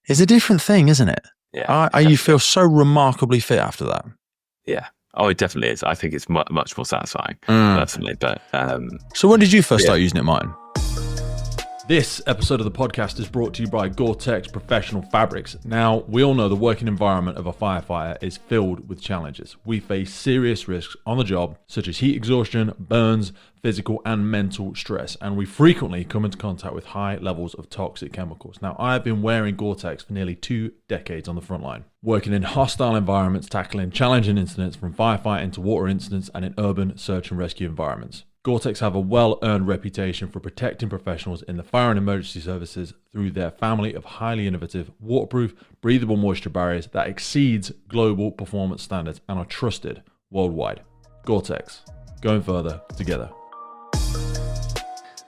is a different thing, isn't it? Yeah. You feel so remarkably fit after that. Yeah. Oh, it definitely is. I think it's much more satisfying, personally. But so when did you first start using it, Martin? This episode of the podcast is brought to you by Gore-Tex Professional Fabrics. Now, we all know the working environment of a firefighter is filled with challenges. We face serious risks on the job, such as heat exhaustion, burns, physical and mental stress, and we frequently come into contact with high levels of toxic chemicals. Now, I have been wearing Gore-Tex for nearly 2 decades on the front line, working in hostile environments, tackling challenging incidents from firefighting to water incidents and in urban search and rescue environments. Gore-Tex have a well-earned reputation for protecting professionals in the fire and emergency services through their family of highly innovative, waterproof, breathable moisture barriers that exceeds global performance standards and are trusted worldwide. Gore-Tex, going further together.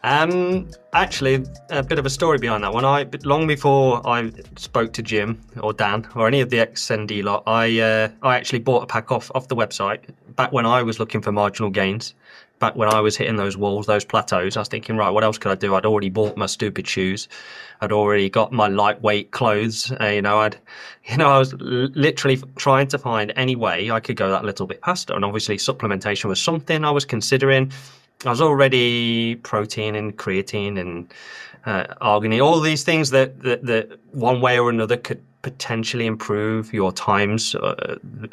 Actually, a bit of a story behind that one. Long before I spoke to Jim or Dan or any of the ex-ND lot, I actually bought a pack off the website back when I was looking for marginal gains. Back when I was hitting those walls, those plateaus, I was thinking, right, what else could I do? I'd already bought my stupid shoes. I'd already got my lightweight clothes. I was literally trying to find any way I could go that little bit faster. And obviously supplementation was something I was considering. I was already protein and creatine and arginine, all these things that one way or another could potentially improve your times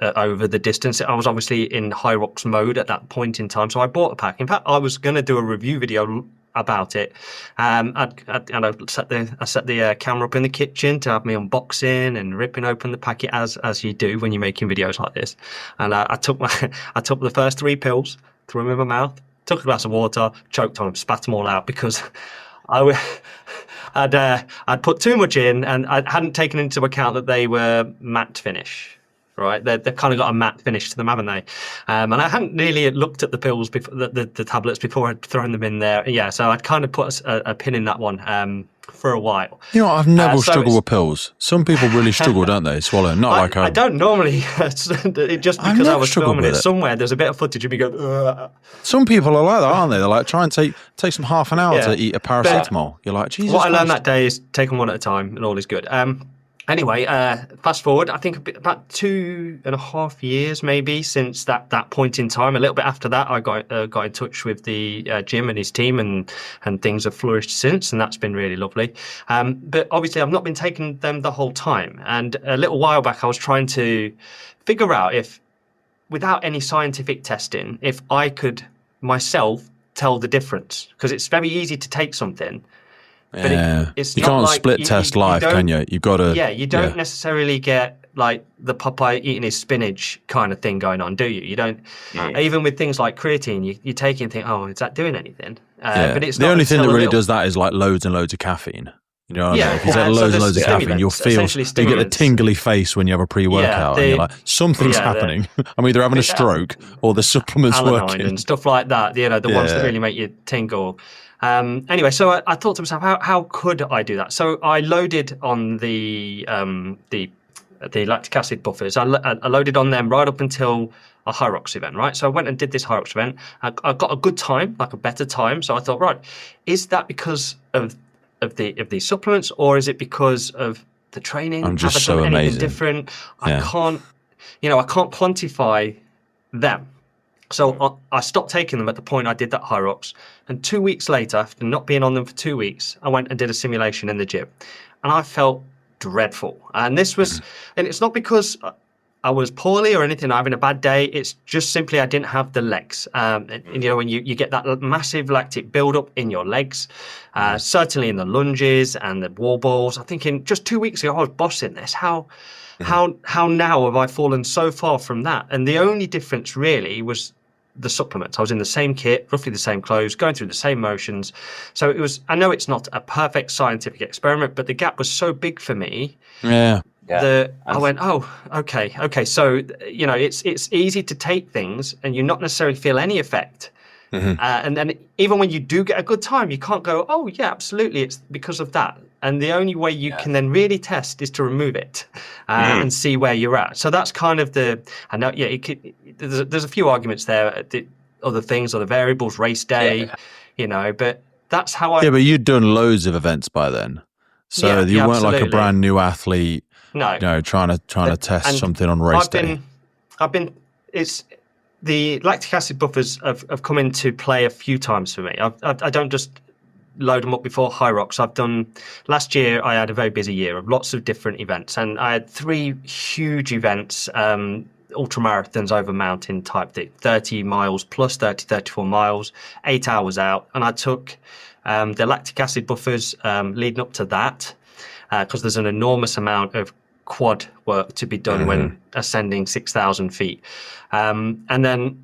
over the distance. I was obviously in Hyrox mode at that point in time, so I bought a pack. In fact, I was going to do a review video about it. I set the camera up in the kitchen to have me unboxing and ripping open the packet as you do when you're making videos like this. And I took the first 3 pills, threw them in my mouth, took a glass of water, choked on them, spat them all out because I'd put too much in and I hadn't taken into account that they were matte finish, right? They've kind of got a matte finish to them, haven't they? And I hadn't really looked at the pills, before, the tablets, before I'd thrown them in there. Yeah, so I'd kind of put a pin in that one for a while. You know, I've never struggled with pills. Some people really struggle, don't they, swallowing? I don't normally. Just because I was filming it somewhere, there's a bit of footage of me going, ugh. Some people are like that, aren't they? They're like, try and take some half an hour to eat a paracetamol. You're like, Jesus What Christ. I learned that day is take them one at a time and all is good. Anyway, fast forward, I think about 2.5 years maybe since that point in time. A little bit after that, I got in touch with the Jim and his team, and things have flourished since, and that's been really lovely. But obviously, I've not been taking them the whole time. And a little while back, I was trying to figure out if, without any scientific testing, if I could myself tell the difference, because it's very easy to take something. But it's you not can't like split test live, can you? You've got to. Yeah, you don't necessarily get like the Popeye eating his spinach kind of thing going on, do you? You don't. Even with things like creatine, you take it and think, oh, is that doing anything? But it's the only thing that really does that is like loads and loads of caffeine. You know what I mean? If you take loads and loads of caffeine, you'll feel, you get the tingly face when you have a pre-workout and you're like, something's happening. I'm either having a stroke or the supplement's working. And stuff like that, the ones that really make you tingle. Anyway, so I thought to myself, how could I do that? So I loaded on the lactic acid buffers. I loaded on them right up until a Hyrox event, right? So I went and did this Hyrox event. I got a good time, like a better time. So I thought, right, is that because of these supplements, or is it because of the training? I'm just so amazing. Different. I can't quantify them. So I stopped taking them at the point I did that Hyrox. And 2 weeks later, after not being on them for 2 weeks, I went and did a simulation in the gym. And I felt dreadful. And this was, and it's not because I was poorly or anything, having a bad day. It's just simply I didn't have the legs. And, when you get that massive lactic buildup in your legs, certainly in the lunges and the wall balls. I'm thinking just 2 weeks ago, I was bossing this. How now have I fallen so far from that? And the only difference really was the supplements. I was in the same kit, roughly the same clothes, going through the same motions. So it was, I know it's not a perfect scientific experiment, but the gap was so big for me. Yeah. I went, oh, okay. So, it's easy to take things and you not necessarily feel any effect. And then even when you do get a good time, you can't go, oh yeah, absolutely, it's because of that. And the only way you can then really test is to remove it and see where you're at. So that's kind of there's a few arguments there, other things, other variables, race day, but that's how I... Yeah, but you'd done loads of events by then. So you weren't like a brand new athlete, trying to test something on race day. I've been, it's the lactic acid buffers have come into play a few times for me. I don't just load them up before Hyrox. Last year I had a very busy year of lots of different events, and I had 3 huge events, ultra marathons over mountain type, 30 miles plus 34 miles, 8 hours out. And I took the lactic acid buffers leading up to that, because there's an enormous amount of quad work to be done when ascending 6,000 feet. And then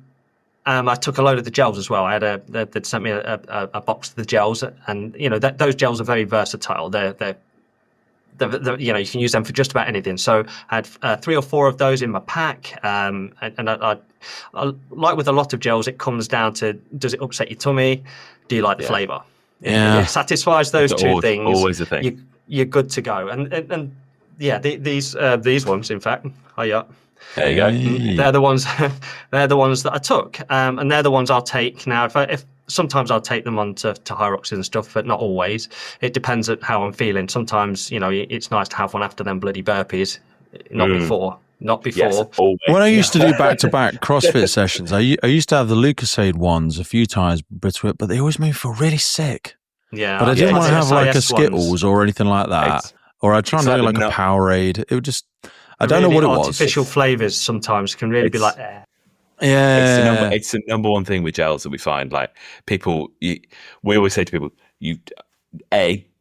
I took a load of the gels as well. They'd sent me a box of the gels, and those gels are very versatile. They're you can use them for just about anything. So I had 3 or 4 of those in my pack, and I like with a lot of gels, it comes down to, does it upset your tummy? Do you like the flavour? Yeah, if it satisfies those two things. Always a thing. You're good to go. And yeah, these ones, in fact, there you go. They're the ones. They're the ones that I took, and they're the ones I'll take now. If sometimes I'll take them on to Hyrox and stuff, but not always. It depends on how I'm feeling. Sometimes it's nice to have one after them bloody burpees, not before. Not before. Yes, always. When I used to do back-to-back CrossFit sessions, I used to have the Lucozade ones a few times, but they always made me feel really sick. Yeah, but I didn't want to have like a SIS Skittles ones. or anything like that. Or I'd try and do like a Powerade. It would just, I don't know what it was. Artificial flavours sometimes can really be like, Yeah. It's the number one thing with gels that we find. Like people, we always say to people,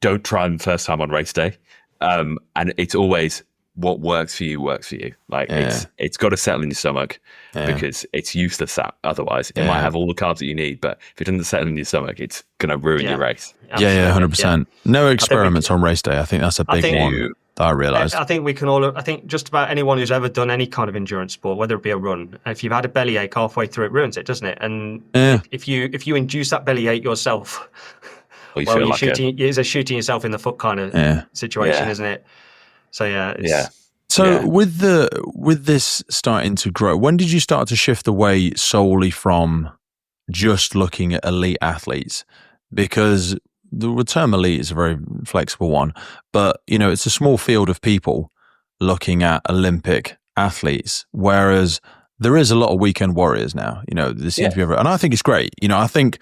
don't try them first time on race day. And it's always what works for you works for you. Like it's got to settle in your stomach because it's useless otherwise. It might have all the carbs that you need, but if it doesn't settle in your stomach, it's going to ruin your race. Absolutely. Yeah, 100%. No experiments on race day. I think that's a big one that I realised. I think we can all. I think just about anyone who's ever done any kind of endurance sport, whether it be a run, if you've had a bellyache halfway through, it ruins it, doesn't it? And if you induce that bellyache yourself, you're shooting yourself in the foot kind of situation, isn't it? So So with this starting to grow, when did you start to shift away solely from just looking at elite athletes? Because the term elite is a very flexible one, but it's a small field of people looking at Olympic athletes, whereas there is a lot of weekend warriors now. There seems to be and I think it's great. I think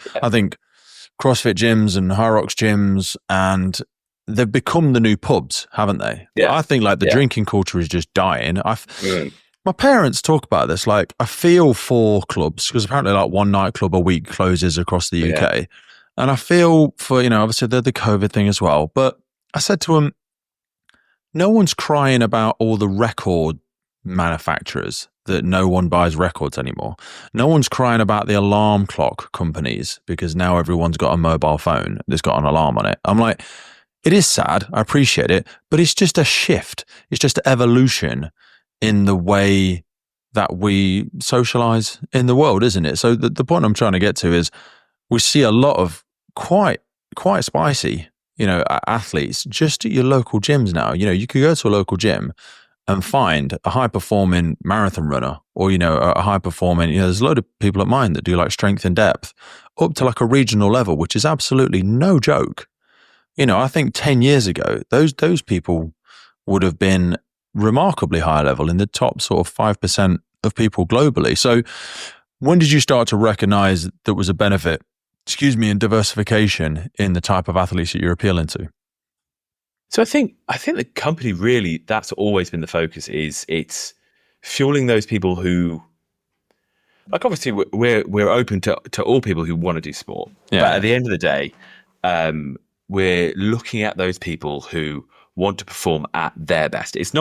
CrossFit gyms and Hyrox gyms, and they've become the new pubs, haven't they? Yeah. I think like the drinking culture is just dying. My parents talk about this. Like, I feel for clubs because apparently like one nightclub a week closes across the UK. And I feel for, obviously the COVID thing as well. But I said to them, no one's crying about all the record manufacturers that no one buys records anymore. No one's crying about the alarm clock companies because now everyone's got a mobile phone that's got an alarm on it. I'm like, it is sad. I appreciate it, but it's just a shift. It's just an evolution in the way that we socialize in the world, isn't it? So the point I'm trying to get to is we see a lot of quite spicy, athletes just at your local gyms now. You could go to a local gym and find a high performing marathon runner or, a high performing, there's a load of people at mine that do like strength and depth up to like a regional level, which is absolutely no joke. I think 10 years ago, those people would have been remarkably high level in the top sort of 5% of people globally. So when did you start to recognize there was a benefit, in diversification in the type of athletes that you're appealing to? So I think the company really, that's always been the focus, is it's fueling those people who, like, obviously we're open to all people who want to do sport. Yeah. But at the end of the day, we're looking at those people who want to perform at their best. It's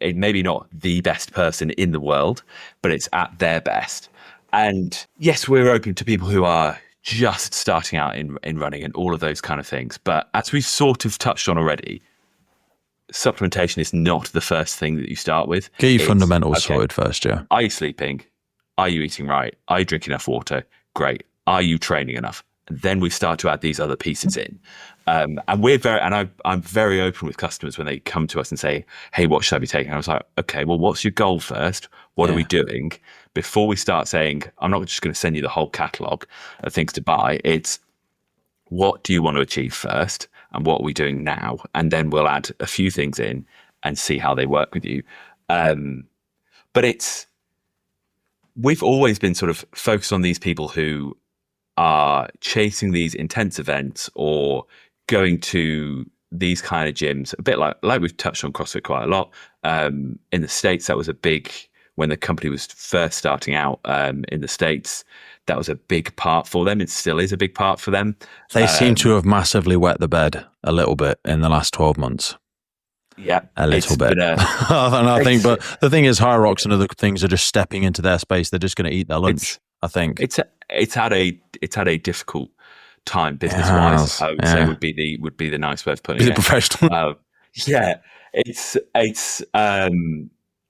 maybe not the best person in the world, but it's at their best. And yes, we're open to people who are just starting out in running and all of those kind of things. But as we've sort of touched on already, supplementation is not the first thing that you start with. Get your fundamentals sorted first, yeah. Are you sleeping? Are you eating right? Are you drinking enough water? Great. Are you training enough? And then we start to add these other pieces in. And I'm very open with customers when they come to us and say, hey, what should I be taking? I was like, okay, well, what's your goal first? What are we doing? Before we start saying, I'm not just going to send you the whole catalogue of things to buy. It's what do you want to achieve first? And what are we doing now? And then we'll add a few things in and see how they work with you. But we've always been sort of focused on these people who are chasing these intense events or going to these kind of gyms, a bit like we've touched on CrossFit quite a lot. In the States, that was a big, when the company was first starting out in the States, that was a big part for them. It still is a big part for them. They seem to have massively wet the bed a little bit in the last 12 months. Yeah, a little bit. I think, but the thing is, Hyrox and other things are just stepping into their space. They're just going to eat their lunch. I think it's had a difficult time business wise. I would say would be the nice way of putting it. Professional. Yeah, it's. I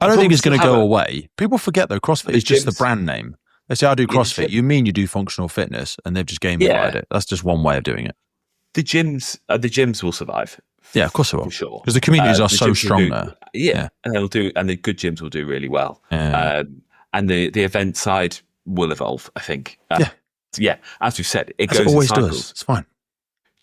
don't think it's going to go away. People forget though. CrossFit is just the brand name. They say I do CrossFit. You mean you do functional fitness, and they've just gamified it. That's just one way of doing it. The gyms will survive. Yeah, of course they will. For sure, because the communities are so strong there. Yeah, and they'll do, and the good gyms will do really well. Yeah. And the event side will evolve, I think. Yeah, as we've said, it goes always in cycles. Does. It's fine.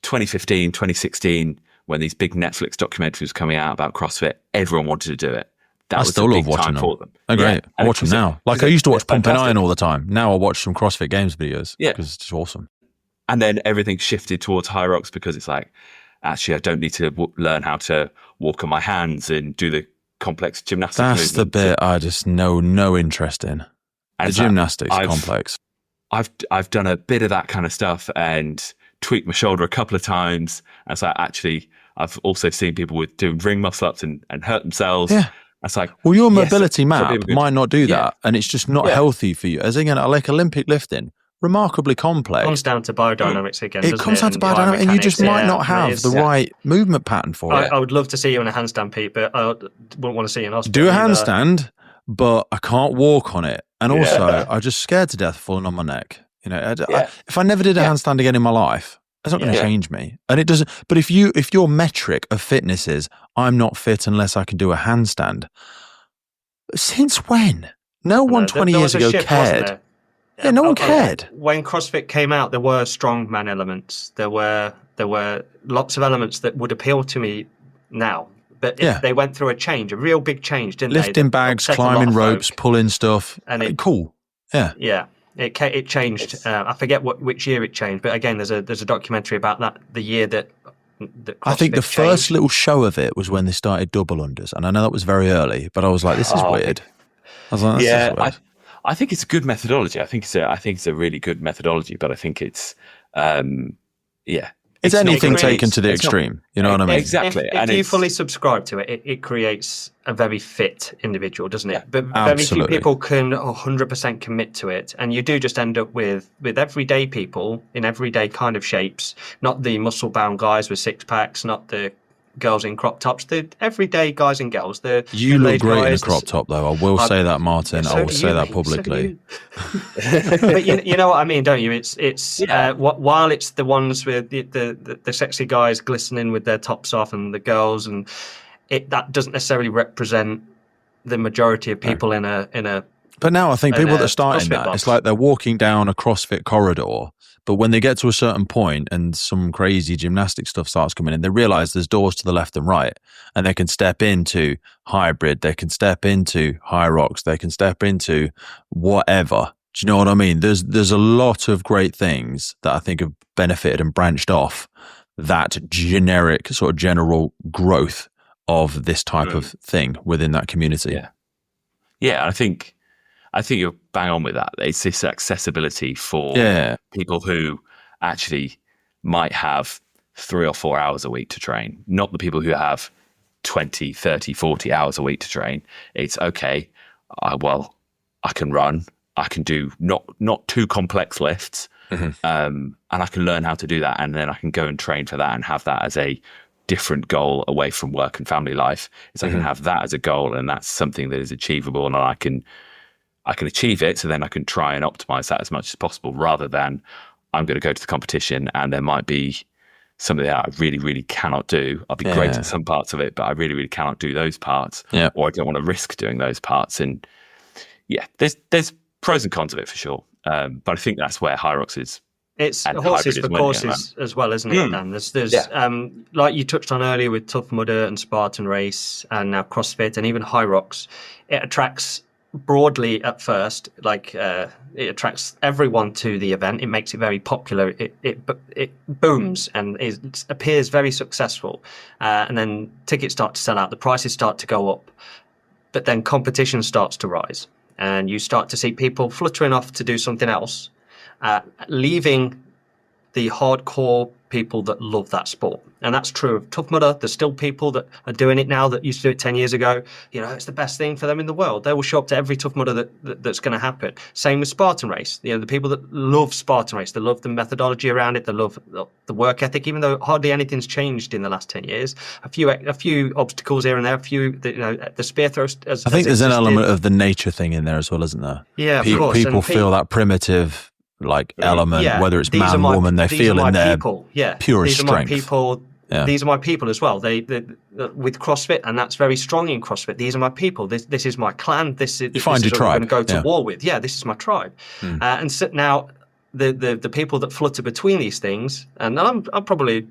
2015, 2016, when these big Netflix documentaries were coming out about CrossFit, everyone wanted to do it. I still love watching them. For them. They're great. I watch them now. Like I used to watch Pumping Iron all the time. Now I watch some CrossFit Games videos because it's just awesome. And then everything shifted towards Hyrox because it's like, actually, I don't need to learn how to walk on my hands and do the complex gymnastics. That's the bit I just no interest in. And the gymnastics complex. I've done a bit of that kind of stuff and tweaked my shoulder a couple of times. And so actually, I've also seen people doing ring muscle ups and hurt themselves. Yeah. It's like, well, your mobility map might not do that, and it's just not healthy for you. As again, like Olympic lifting, remarkably complex. It comes down to biodynamics again. It comes down to biodynamics, and you just might not have the right movement pattern for it. I would love to see you in a handstand, Pete, but I wouldn't want to see you in hospital. Do a handstand, but I can't walk on it, and also I'm just scared to death of falling on my neck. You know, if I never did a handstand again in my life, it's not going to change me, and it doesn't. But if your metric of fitness is I'm not fit unless I can do a handstand, since when? No one 20 years ago cared. Yeah, no one cared. When CrossFit came out, there were strongman elements. There were lots of elements that would appeal to me now. But they went through a real big change, didn't they? Lifting bags, climbing ropes, pulling stuff. And cool. Yeah. Yeah. It changed. I forget which year it changed, but again, there's a documentary about that. The year that I think the first little show of it was when they started double unders, and I know that was very early, but I was like, this is weird. I was like, this is weird. I think it's a good methodology. I think it's a really good methodology, but I think it's It's anything taken to the extreme. You know what I mean? Exactly. If you fully subscribe to it, it creates a very fit individual, doesn't it? But very few people can 100% commit to it. And you do just end up with everyday people in everyday kind of shapes, not the muscle-bound guys with six packs, not the girls in crop tops, the everyday guys and girls. You look great in a crop top, though. I will say that, Martin. I will say that publicly. But you know what I mean, don't you? It's while it's the ones with the sexy guys glistening with their tops off and the girls, and that doesn't necessarily represent the majority of people in a. But now I think people that are starting that, it's like they're walking down a CrossFit corridor, but when they get to a certain point and some crazy gymnastic stuff starts coming in, they realize there's doors to the left and right, and they can step into hybrid, they can step into Hyrox, they can step into whatever. Do you know what I mean? There's a lot of great things that I think have benefited and branched off that generic sort of general growth of this type of thing within that community. Yeah, I think you're bang on with that. It's this accessibility for people who actually might have 3 or 4 hours a week to train, not the people who have 20, 30, 40 hours a week to train. It's okay. I can run. I can do not too complex lifts, and I can learn how to do that, and then I can go and train for that and have that as a different goal away from work and family life. I can have that as a goal, and that's something that is achievable, and I can achieve it, so then I can try and optimize that as much as possible, rather than I'm going to go to the competition and there might be something that I really, really cannot do. I'll be great at some parts of it, but I really, really cannot do those parts, or I don't want to risk doing those parts. And there's pros and cons of it for sure. But I think that's where Hyrox is. It's horses for courses as well, isn't it? And there's like you touched on earlier with Tough Mudder and Spartan Race and now CrossFit and even Hyrox, it attracts broadly at first, like it attracts everyone to the event. It makes it very popular. It booms and it appears very successful. And then tickets start to sell out. The prices start to go up. But then competition starts to rise. And you start to see people fluttering off to do something else, leaving the hardcore people that love that sport. And that's true of Tough Mudder. There's still people that are doing it now that used to do it 10 years ago. You know, it's the best thing for them in the world. They will show up to every Tough Mudder that's going to happen. Same with Spartan Race. You know, the people that love Spartan Race, they love the methodology around it. They love the work ethic, even though hardly anything's changed in the last 10 years. A few obstacles here and there, the spear throw. I think there's an element of the nature thing in there as well, isn't there? Yeah, of course. People feel that primitive element, whether it's man, woman, they feel in their purest strength. These are my people as well. They with CrossFit, and that's very strong in CrossFit. These are my people. This is my clan. This is what I'm going to go to war with. Yeah, this is my tribe. And so now the people that flutter between these things, and I'm probably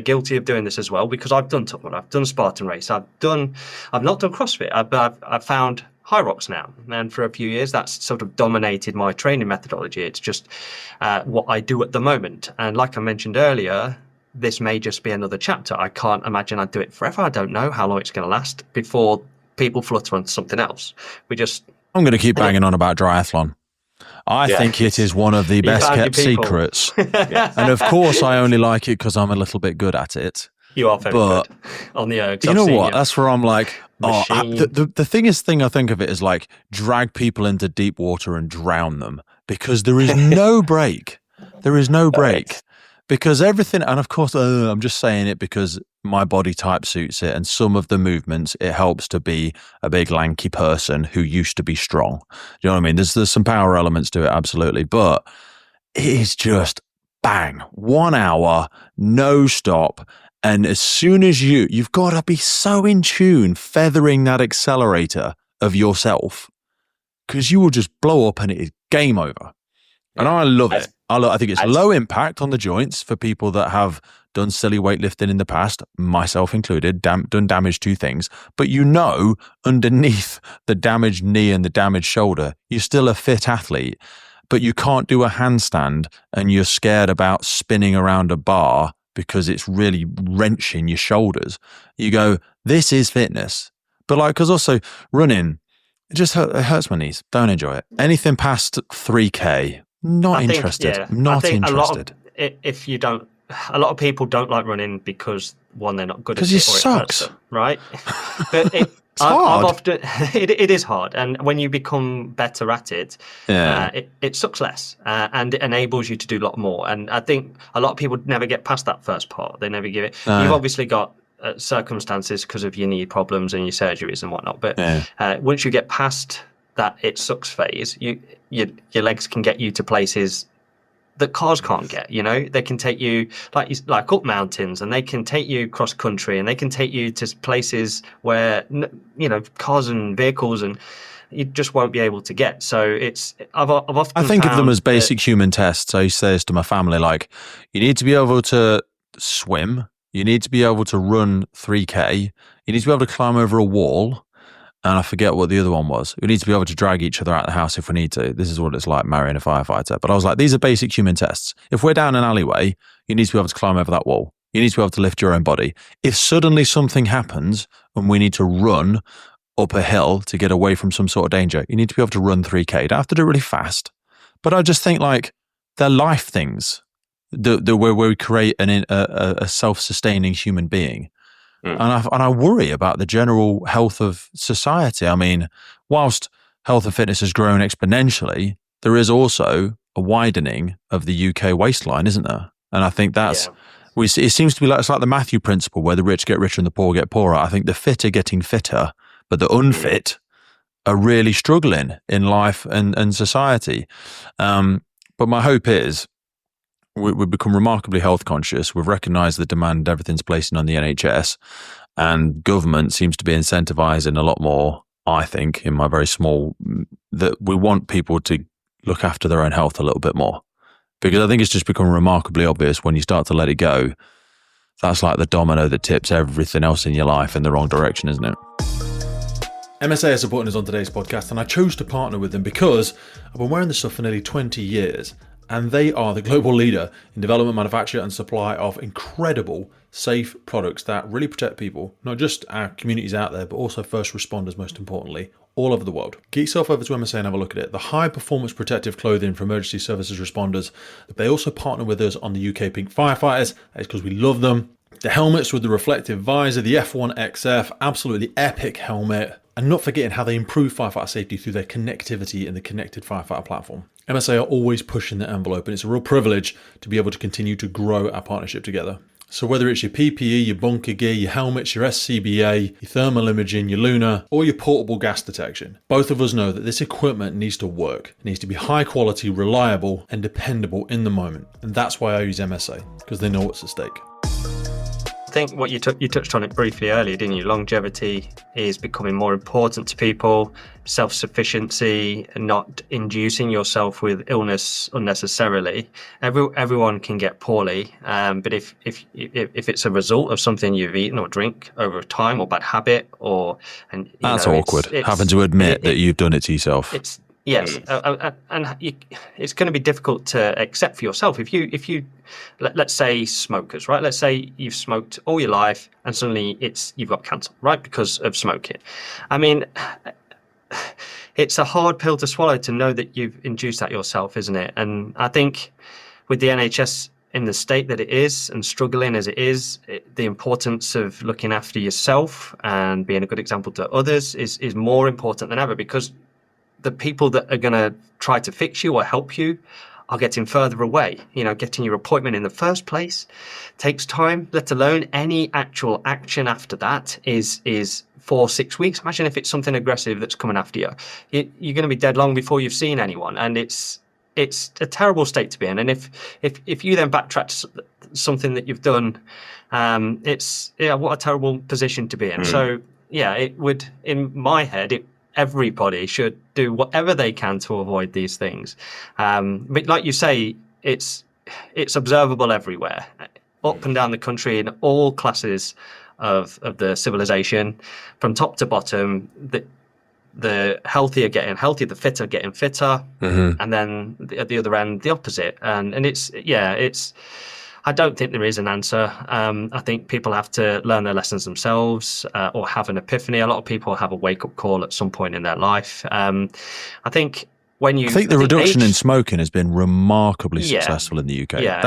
guilty of doing this as well, because I've done Tough Mudder, I've done Spartan Race, I've not done CrossFit. I've found Hyrox now, and for a few years that's sort of dominated my training methodology. It's just what I do at the moment, and like I mentioned earlier, this may just be another chapter. I can't imagine I'd do it forever. I don't know how long it's going to last before people flutter on something else. I'm going to keep banging on about triathlon. I think it is one of the best kept secrets. And of course I only like it because I'm a little bit good at it. You are very good on the ergs. You know what? That's where I'm like, the thing I think of it is like drag people into deep water and drown them, because there is no break. There is no break. Because everything, and of course, I'm just saying it because my body type suits it, and some of the movements, it helps to be a big lanky person who used to be strong. Do you know what I mean? There's some power elements to it, absolutely, but it is just bang, 1 hour, no stop. And as soon as you've got to be so in tune, feathering that accelerator of yourself, because you will just blow up and it is game over. And I love it. I think it's low impact on the joints for people that have done silly weightlifting in the past, myself included, done damage to things. But underneath the damaged knee and the damaged shoulder, you're still a fit athlete, but you can't do a handstand and you're scared about spinning around a bar because it's really wrenching your shoulders. You go, this is fitness. But because also running, it hurts my knees. Don't enjoy it. Anything past 3K. Not interested. A lot of people don't like running because one, they're not good at it, because it sucks, them, right? But it's hard. It is hard, and when you become better at it, it sucks less, and it enables you to do a lot more. And I think a lot of people never get past that first part. They never give it. You've obviously got circumstances because of your knee problems and your surgeries and whatnot, but once you get past that it sucks phase, your legs can get you to places that cars can't get. They can take you like up mountains, and they can take you cross country, and they can take you to places where cars and vehicles and you just won't be able to get. So I've often I think of them as basic human tests. I say this to my family, like, you need to be able to swim, you need to be able to run 3K, you need to be able to climb over a wall. And I forget what the other one was. We need to be able to drag each other out of the house if we need to. This is what it's like marrying a firefighter. But I was like, these are basic human tests. If we're down an alleyway, you need to be able to climb over that wall. You need to be able to lift your own body. If suddenly something happens and we need to run up a hill to get away from some sort of danger, you need to be able to run 3K. You don't have to do it really fast. But I just think they're life things where we create a self-sustaining human being. And I worry about the general health of society. I mean, whilst health and fitness has grown exponentially, there is also a widening of the UK waistline, isn't there? And I think it seems to be it's like the Matthew principle, where the rich get richer and the poor get poorer. I think the fit are getting fitter, but the unfit are really struggling in life and society. But my hope is, we've become remarkably health conscious. We've recognised the demand everything's placing on the NHS, and government seems to be incentivising a lot more, I think, in my very small, that we want people to look after their own health a little bit more. Because I think it's just become remarkably obvious when you start to let it go. That's like the domino that tips everything else in your life in the wrong direction, isn't it? MSA are supporting us on today's podcast, and I chose to partner with them because I've been wearing this stuff for nearly 20 years, and they are the global leader in development, manufacture, and supply of incredible, safe products that really protect people, not just our communities out there, but also first responders, most importantly, all over the world. Get yourself over to MSA and have a look at it. The high-performance protective clothing for emergency services responders. They also partner with us on the UK Pink Firefighters. It's because we love them. The helmets with the reflective visor, the F1XF, absolutely epic helmet. And not forgetting how they improve firefighter safety through their connectivity in the connected firefighter platform. MSA are always pushing the envelope, and it's a real privilege to be able to continue to grow our partnership together. So whether it's your PPE, your bunker gear, your helmets, your SCBA, your thermal imaging, your Luna, or your portable gas detection, both of us know that this equipment needs to work. It needs to be high quality, reliable, and dependable in the moment. And that's why I use MSA, because they know what's at stake. I think what you touched on it briefly earlier, didn't you? Longevity is becoming more important to people. Self-sufficiency, and not inducing yourself with illness unnecessarily. Everyone can get poorly, but if it's a result of something you've eaten or drink over time, or bad habit, that's awkward. Having to admit that you've done it to yourself. Yes, it's going to be difficult to accept for yourself. If you let's say smokers, right? Let's say you've smoked all your life and suddenly you've got cancer, right? Because of smoking. I mean, it's a hard pill to swallow to know that you've induced that yourself, isn't it? And I think with the NHS in the state that it is and struggling as it is, the importance of looking after yourself and being a good example to others is more important than ever, because the people that are going to try to fix you or help you are getting further away. You know, getting your appointment in the first place takes time, let alone any actual action after that is 4-6 weeks. Imagine if it's something aggressive that's coming after you. You're going to be dead long before you've seen anyone. And it's a terrible state to be in. And if you then backtrack to something that you've done, what a terrible position to be in. So yeah, it would, in my head, everybody should do whatever they can to avoid these things. But like you say, it's observable everywhere, up and down the country, in all classes of the civilization, from top to bottom. The healthy are getting healthy, the fit are getting fitter, and then at the other end, the opposite. And it's I don't think there is an answer. I think people have to learn their lessons themselves, or have an epiphany. A lot of people have a wake-up call at some point in their life. I think the reduction in smoking has been remarkably successful in the UK. Yeah,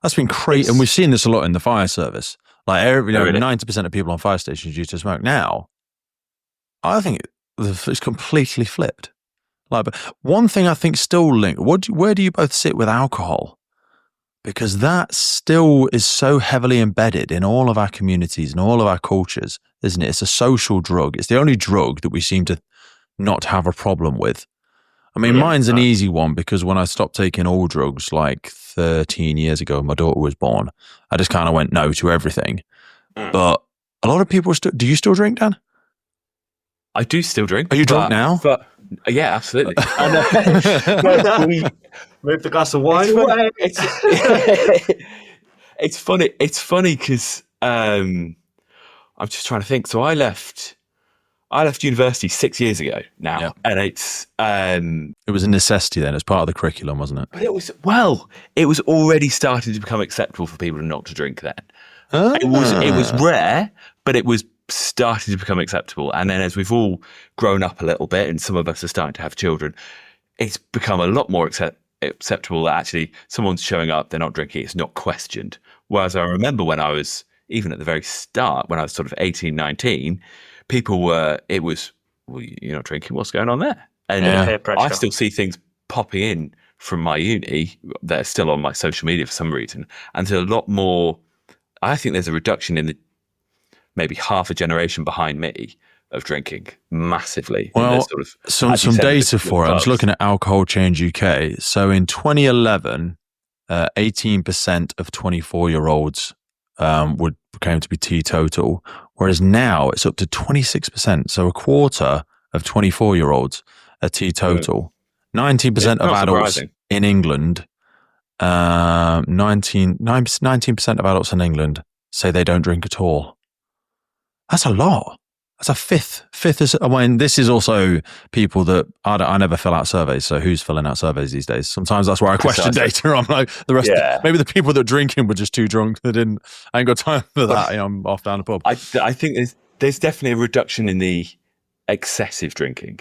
that's been crazy, and we've seen this a lot in the fire service. Like 90% of people on fire stations used to smoke. Now, I think it's completely flipped. But one thing I think still linked. Where do you both sit with alcohol? Because that still is so heavily embedded in all of our communities and all of our cultures, isn't it? It's a social drug. It's the only drug that we seem to not have a problem with. I mean, mine's an easy one, because when I stopped taking all drugs like 13 years ago, my daughter was born, I just kind of went no to everything. But a lot of people do you still drink, Dan? I do still drink. Are you drunk now? But yeah, absolutely. Move the glass of wine. It's funny. It's funny because I'm just trying to think. So I left university 6 years ago now, and it was a necessity then, as part of the curriculum, wasn't it? But it was already starting to become acceptable for people not to drink then. It was rare, but it was starting to become acceptable. And then as we've all grown up a little bit, and some of us are starting to have children, it's become a lot more acceptable that actually someone's showing up, they're not drinking, it's not questioned. Whereas I remember when I was, even at the very start, when I was sort of 18, 19, people were, well, you're not drinking, what's going on there? And I still see things popping in from my uni that are still on my social media for some reason. And there's a lot more, I think there's a reduction in the maybe half a generation behind me of drinking massively. Well, some data for it. I was looking at Alcohol Change UK. So in 2011, 18% of 24-year-olds came to be teetotal, whereas now it's up to 26%. So a quarter of 24-year-olds are teetotal. 19% of adults in England, 19% of adults in England say they don't drink at all. That's a lot. That's a fifth is, I mean, this is also people that I never fill out surveys. So who's filling out surveys these days? Sometimes that's where I question data. I'm like, the rest, maybe the people that drinking were just too drunk. I ain't got time for that. I'm off down the pub. I think there's definitely a reduction in the excessive drinking.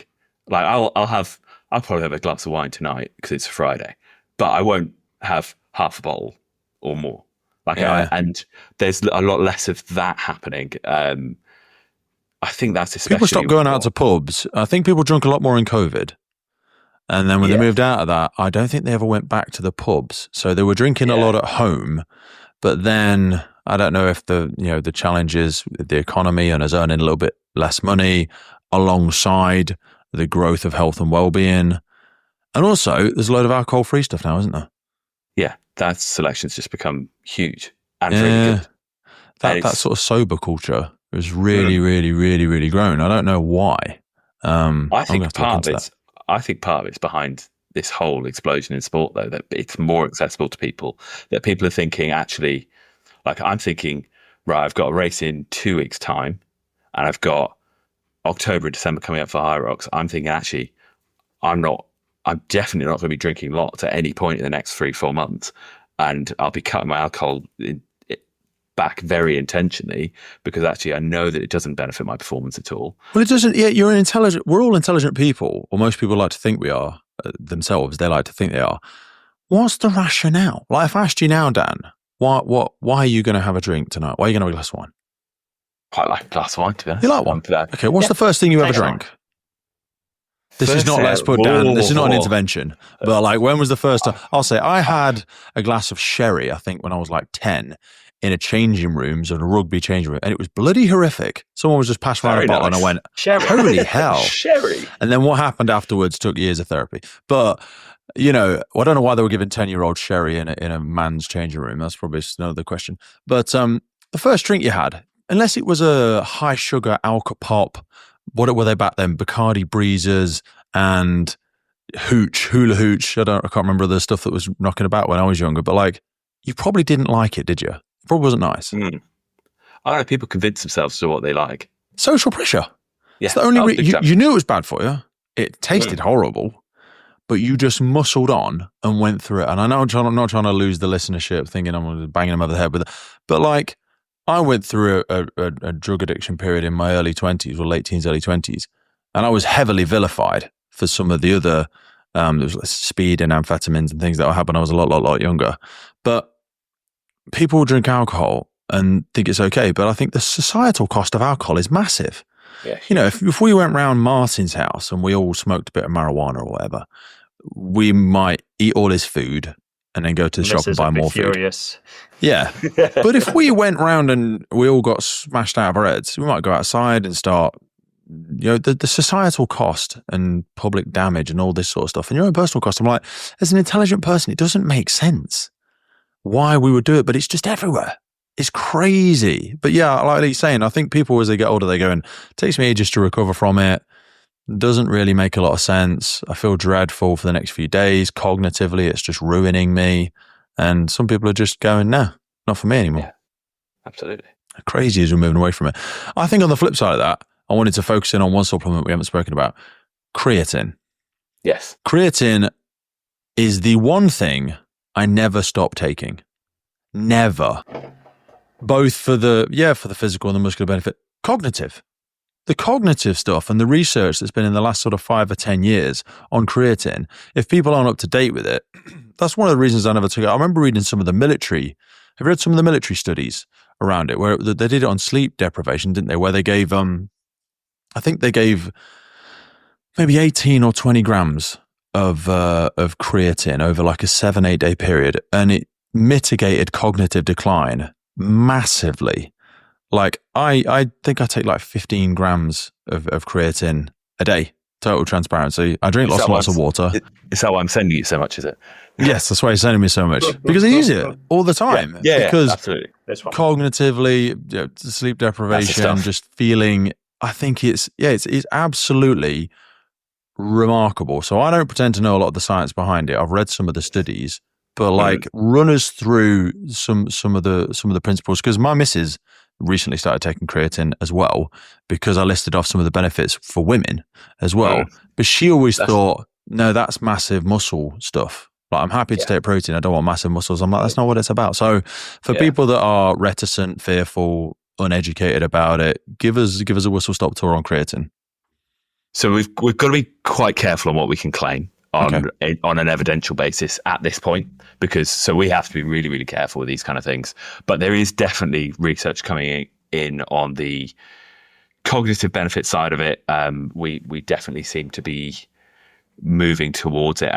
Like I'll probably have a glass of wine tonight because it's a Friday, but I won't have half a bottle or more. And there's a lot less of that happening. I think that's especially people stopped going out to pubs. I think people drunk a lot more in COVID. And then when they moved out of that, I don't think they ever went back to the pubs. So they were drinking a lot at home, but then I don't know if the challenges with the economy and us earning a little bit less money alongside the growth of health and well-being. And also there's a load of alcohol-free stuff now, isn't there? Yeah, that selection's just become huge and really good. That sort of sober culture has really, really, really, really grown. I don't know why. I think part of it's behind this whole explosion in sport, though, that it's more accessible to people, that people are thinking, actually, like I'm thinking, right, I've got a race in 2 weeks' time and I've got October and December coming up for Hyrox. I'm thinking, actually, I'm definitely not going to be drinking lots at any point in the next 3-4 months. And I'll be cutting my alcohol back very intentionally because actually I know that it doesn't benefit my performance at all. Well, it doesn't. Yeah, we're all intelligent people, or most people like to think we are themselves. They like to think they are. What's the rationale? Like if I asked you now, Dan, why are you going to have a drink tonight? Why are you going to have a glass of wine? Quite like a glass of wine, to be honest. You like one? Okay, what's the first thing you ever drank? This is not, let's put down, this is not an intervention, but like when was the first time? I'll say I had a glass of sherry, I think when I was like 10 in a changing room, so a rugby changing room, and it was bloody horrific. Someone was just passing around a bottle and I went, holy hell. Sherry. And then what happened afterwards took years of therapy. But, I don't know why they were giving 10-year-old sherry in a man's changing room. That's probably another question. But the first drink you had, unless it was a high sugar alka pop, what were they back then? Bacardi Breezers and Hula Hooch. I can't remember the stuff that was knocking about when I was younger, but like, you probably didn't like it, did you? It probably wasn't nice. I don't know, people convince themselves to what they like. Social pressure. Yeah, it's the only you knew it was bad for you. It tasted horrible, but you just muscled on and went through it. And I know I'm not trying to lose the listenership thinking I'm banging them over the head with it, but like, I went through a drug addiction period in my early 20s or late teens, early 20s, and I was heavily vilified for some of the other there was speed and amphetamines and things that happened when I was a lot younger. But people drink alcohol and think it's okay, but I think the societal cost of alcohol is massive. Yeah. If we went round Martin's house and we all smoked a bit of marijuana or whatever, we might eat all his food and then go to the shop and buy more furious. Food. Yeah. But if we went round and we all got smashed out of our heads, we might go outside and start, the societal cost and public damage and all this sort of stuff and your own personal cost. I'm like, as an intelligent person, it doesn't make sense why we would do it, but it's just everywhere. It's crazy. But yeah, like he's saying, I think people as they get older, they go, and it takes me ages to recover from it. Doesn't really make a lot of sense. I feel dreadful for the next few days. Cognitively, it's just ruining me. And some people are just going, nah, not for me anymore. Yeah, absolutely. Crazy as we're moving away from it. I think on the flip side of that, I wanted to focus in on one supplement we haven't spoken about, creatine. Yes. Creatine is the one thing I never stop taking. Never. Both for the physical and the muscular benefit. Cognitive. The cognitive stuff and the research that's been in the last sort of 5 or 10 years on creatine, if people aren't up to date with it, that's one of the reasons I never took it. I remember reading some of the military. I've read some of the military studies around it where they did it on sleep deprivation, didn't they? Where they gave, I think they gave maybe 18 or 20 grams of creatine over like a 7-8 day period, and it mitigated cognitive decline massively. Like I think I take like 15 grams of creatine a day. Total transparency. I drink lots of water. Is that why I'm sending you so much, is it? Yes, that's why you're sending me so much. Because I use it all the time. Yeah, because absolutely. Cognitively, sleep deprivation, just feeling, I think it's absolutely remarkable. So I don't pretend to know a lot of the science behind it. I've read some of the studies, but like run us through some of the principles, because my missus recently started taking creatine as well because I listed off some of the benefits for women as well. But she always thought, no, that's massive muscle stuff. Like, I'm happy to take protein. I don't want massive muscles. I'm like, that's not what it's about. So for people that are reticent, fearful, uneducated about it, give us a whistle stop tour on creatine. So we've got to be quite careful on what we can claim on an evidential basis at this point, because we have to be really, really careful with these kind of things. But there is definitely research coming in on the cognitive benefit side of it. We definitely seem to be moving towards it.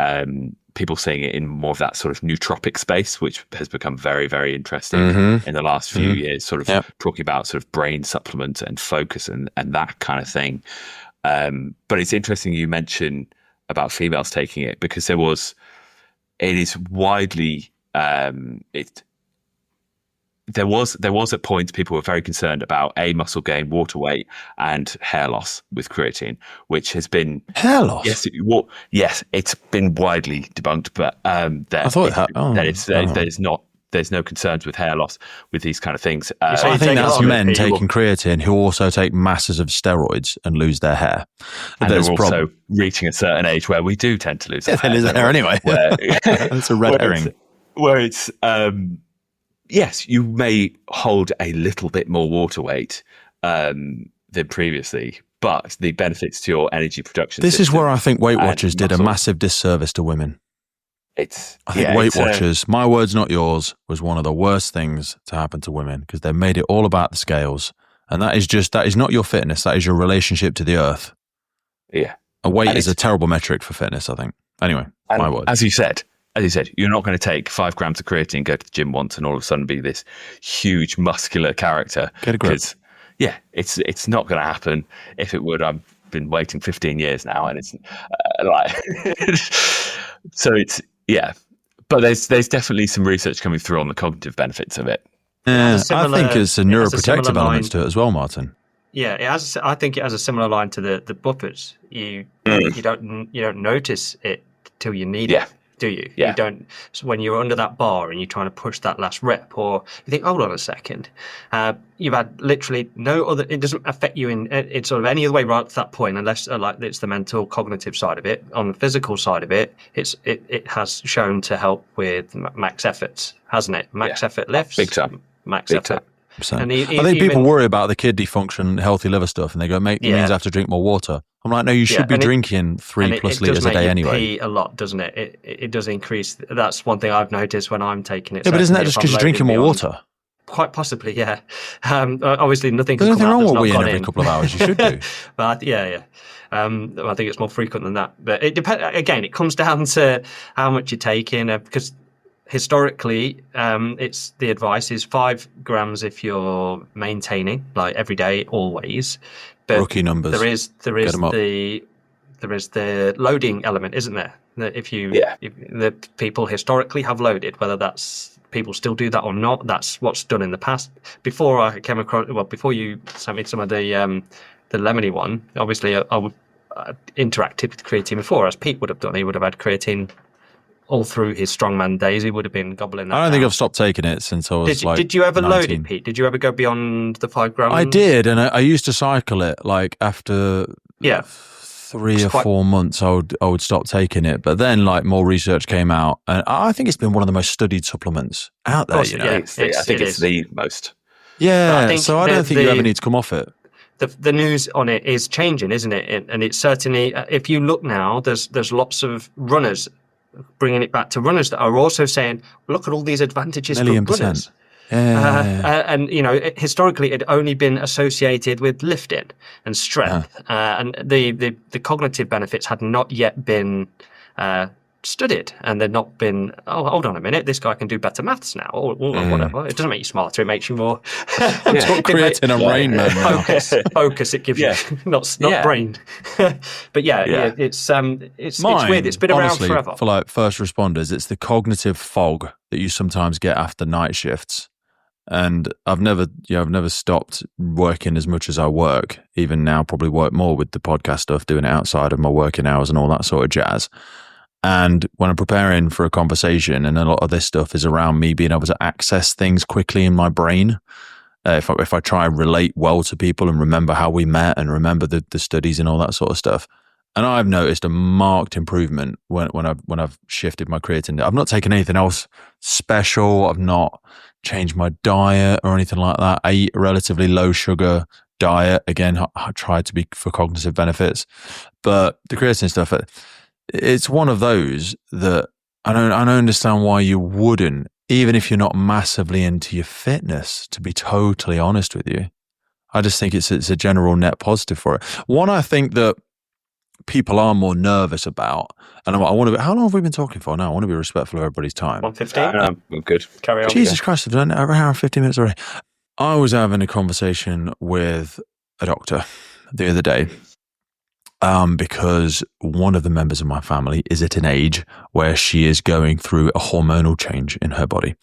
People seeing it in more of that sort of nootropic space, which has become very, very interesting in the last few years, sort of talking about sort of brain supplements and focus and that kind of thing. But it's interesting you mention about females taking it, because it is widely, there was at points people were very concerned about muscle gain, water weight, and hair loss with creatine, which has been hair loss. Yes, it's been widely debunked, but there's no concerns with hair loss with these kind of things. I think that's men taking creatine who also take masses of steroids and lose their hair. And they're also reaching a certain age where we do tend to lose our hair. Lose their hair anyway. That's a red herring. Where it's yes, you may hold a little bit more water weight than previously, but the benefits to your energy production. This is where I think Weight Watchers did a massive disservice to women. I think Weight Watchers, my words, not yours, was one of the worst things to happen to women, because they made it all about the scales. And that is not your fitness. That is your relationship to the earth. Yeah. A weight is a terrible metric for fitness, I think. Anyway, my words. As you said, you're not going to take 5 grams of creatine, go to the gym once, and all of a sudden be this huge muscular character. Get a grip. It's not going to happen. If it would, I've been waiting 15 years now, and it's so it's. Yeah, but there's definitely some research coming through on the cognitive benefits of it. Yeah, I think it's a neuroprotective element to it as well, Martin. Yeah, I think it has a similar line to the buffers. You don't notice it till you need it, do you? Yeah. You don't. So when you're under that bar and you're trying to push that last rep, or you think, hold on a second, you've had literally no other. It doesn't affect you in sort of any other way right to that point, unless like it's the mental, cognitive side of it. On the physical side of it, it has shown to help with max efforts, hasn't it? Max effort lifts, big time, max effort. And I think people worry about the kidney function, healthy liver stuff, and they go, it means I have to drink more water. I'm like, no, you should be drinking 3+ litres a day anyway. It does make you pee a lot, doesn't it? It does increase. That's one thing I've noticed when I'm taking it. Yeah, but isn't that just because you're drinking more water? Quite possibly, yeah. Obviously, nothing. There's nothing wrong with weeing every couple of hours. You should do. But yeah. I think it's more frequent than that. But it depends. Again, it comes down to how much you're taking, because historically, it's the advice is 5 grams if you're maintaining, like every day, always. But rookie numbers. There is the loading element, isn't there? That if the people historically have loaded, whether that's people still do that or not, that's what's done in the past. Before I came across, before you sent me some of the lemony one, obviously I would interacted with creatine before, as Pete would have done. He would have had creatine all through his strongman days. He would have been gobbling that I don't think I've stopped taking it since I was Did you ever 19. load it, Pete? Did you ever go beyond the 5 grams? I did, and I used to cycle it. Like after 3 or 4 months, I would stop taking it. But then more research came out, and I think it's been one of the most studied supplements out there. I think it's the most. Yeah, so I don't think you ever need to come off it. The news on it is changing, isn't it? And it's certainly, if you look now, there's lots of runners, bringing it back to runners, that are also saying, look at all these advantages for runners. And historically it had only been associated with lifting and strength, and the cognitive benefits had not yet been studied, and they'd not been, hold on a minute, this guy can do better maths now, or whatever. It doesn't make you smarter, it makes you more creating a Rain Man now. Focus it gives you, not brain. But it's weird. It's been around forever. For first responders, it's the cognitive fog that you sometimes get after night shifts. And I've never stopped working as much as I work. Even now, probably work more with the podcast stuff, doing it outside of my working hours and all that sort of jazz. And when I'm preparing for a conversation, and a lot of this stuff is around me being able to access things quickly in my brain, if I try and relate well to people and remember how we met and remember the studies and all that sort of stuff. And I've noticed a marked improvement when I've shifted my creatine. I've not taken anything else special. I've not changed my diet or anything like that. I eat a relatively low sugar diet. Again, I try to be for cognitive benefits. But the creatine stuff, it's one of those that I don't understand why you wouldn't, even if you're not massively into your fitness, to be totally honest with you. I just think it's a general net positive for it. One, I think that people are more nervous about, and I want to be, how long have we been talking for now? I want to be respectful of everybody's time. 1:15. I'm good. Carry on. Jesus Christ, I've done an hour and 50 minutes already. I was having a conversation with a doctor the other day because one of the members of my family is at an age where she is going through a hormonal change in her body.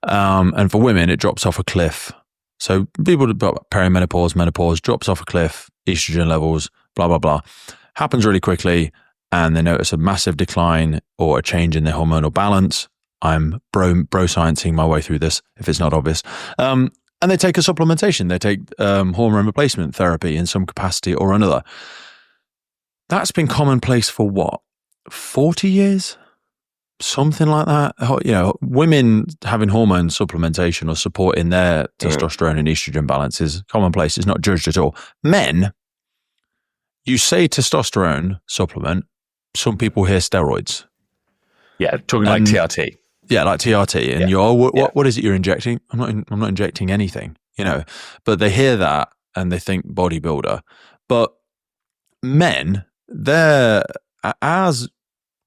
And for women, it drops off a cliff. So people perimenopause, menopause, drops off a cliff, estrogen levels, blah, blah, blah. Happens really quickly, and they notice a massive decline or a change in their hormonal balance. I'm bro-sciencing my way through this, if it's not obvious. And they take a supplementation. They take hormone replacement therapy in some capacity or another. That's been commonplace for what? 40 years? Something like that. You know, women having hormone supplementation or supporting their testosterone and estrogen balance is commonplace. It's not judged at all. Men, you say testosterone supplement, some people hear steroids. Yeah, talking like TRT. Yeah, like TRT. And you're, what is it you're injecting? I'm not injecting anything, you know. But they hear that and they think bodybuilder. But men, as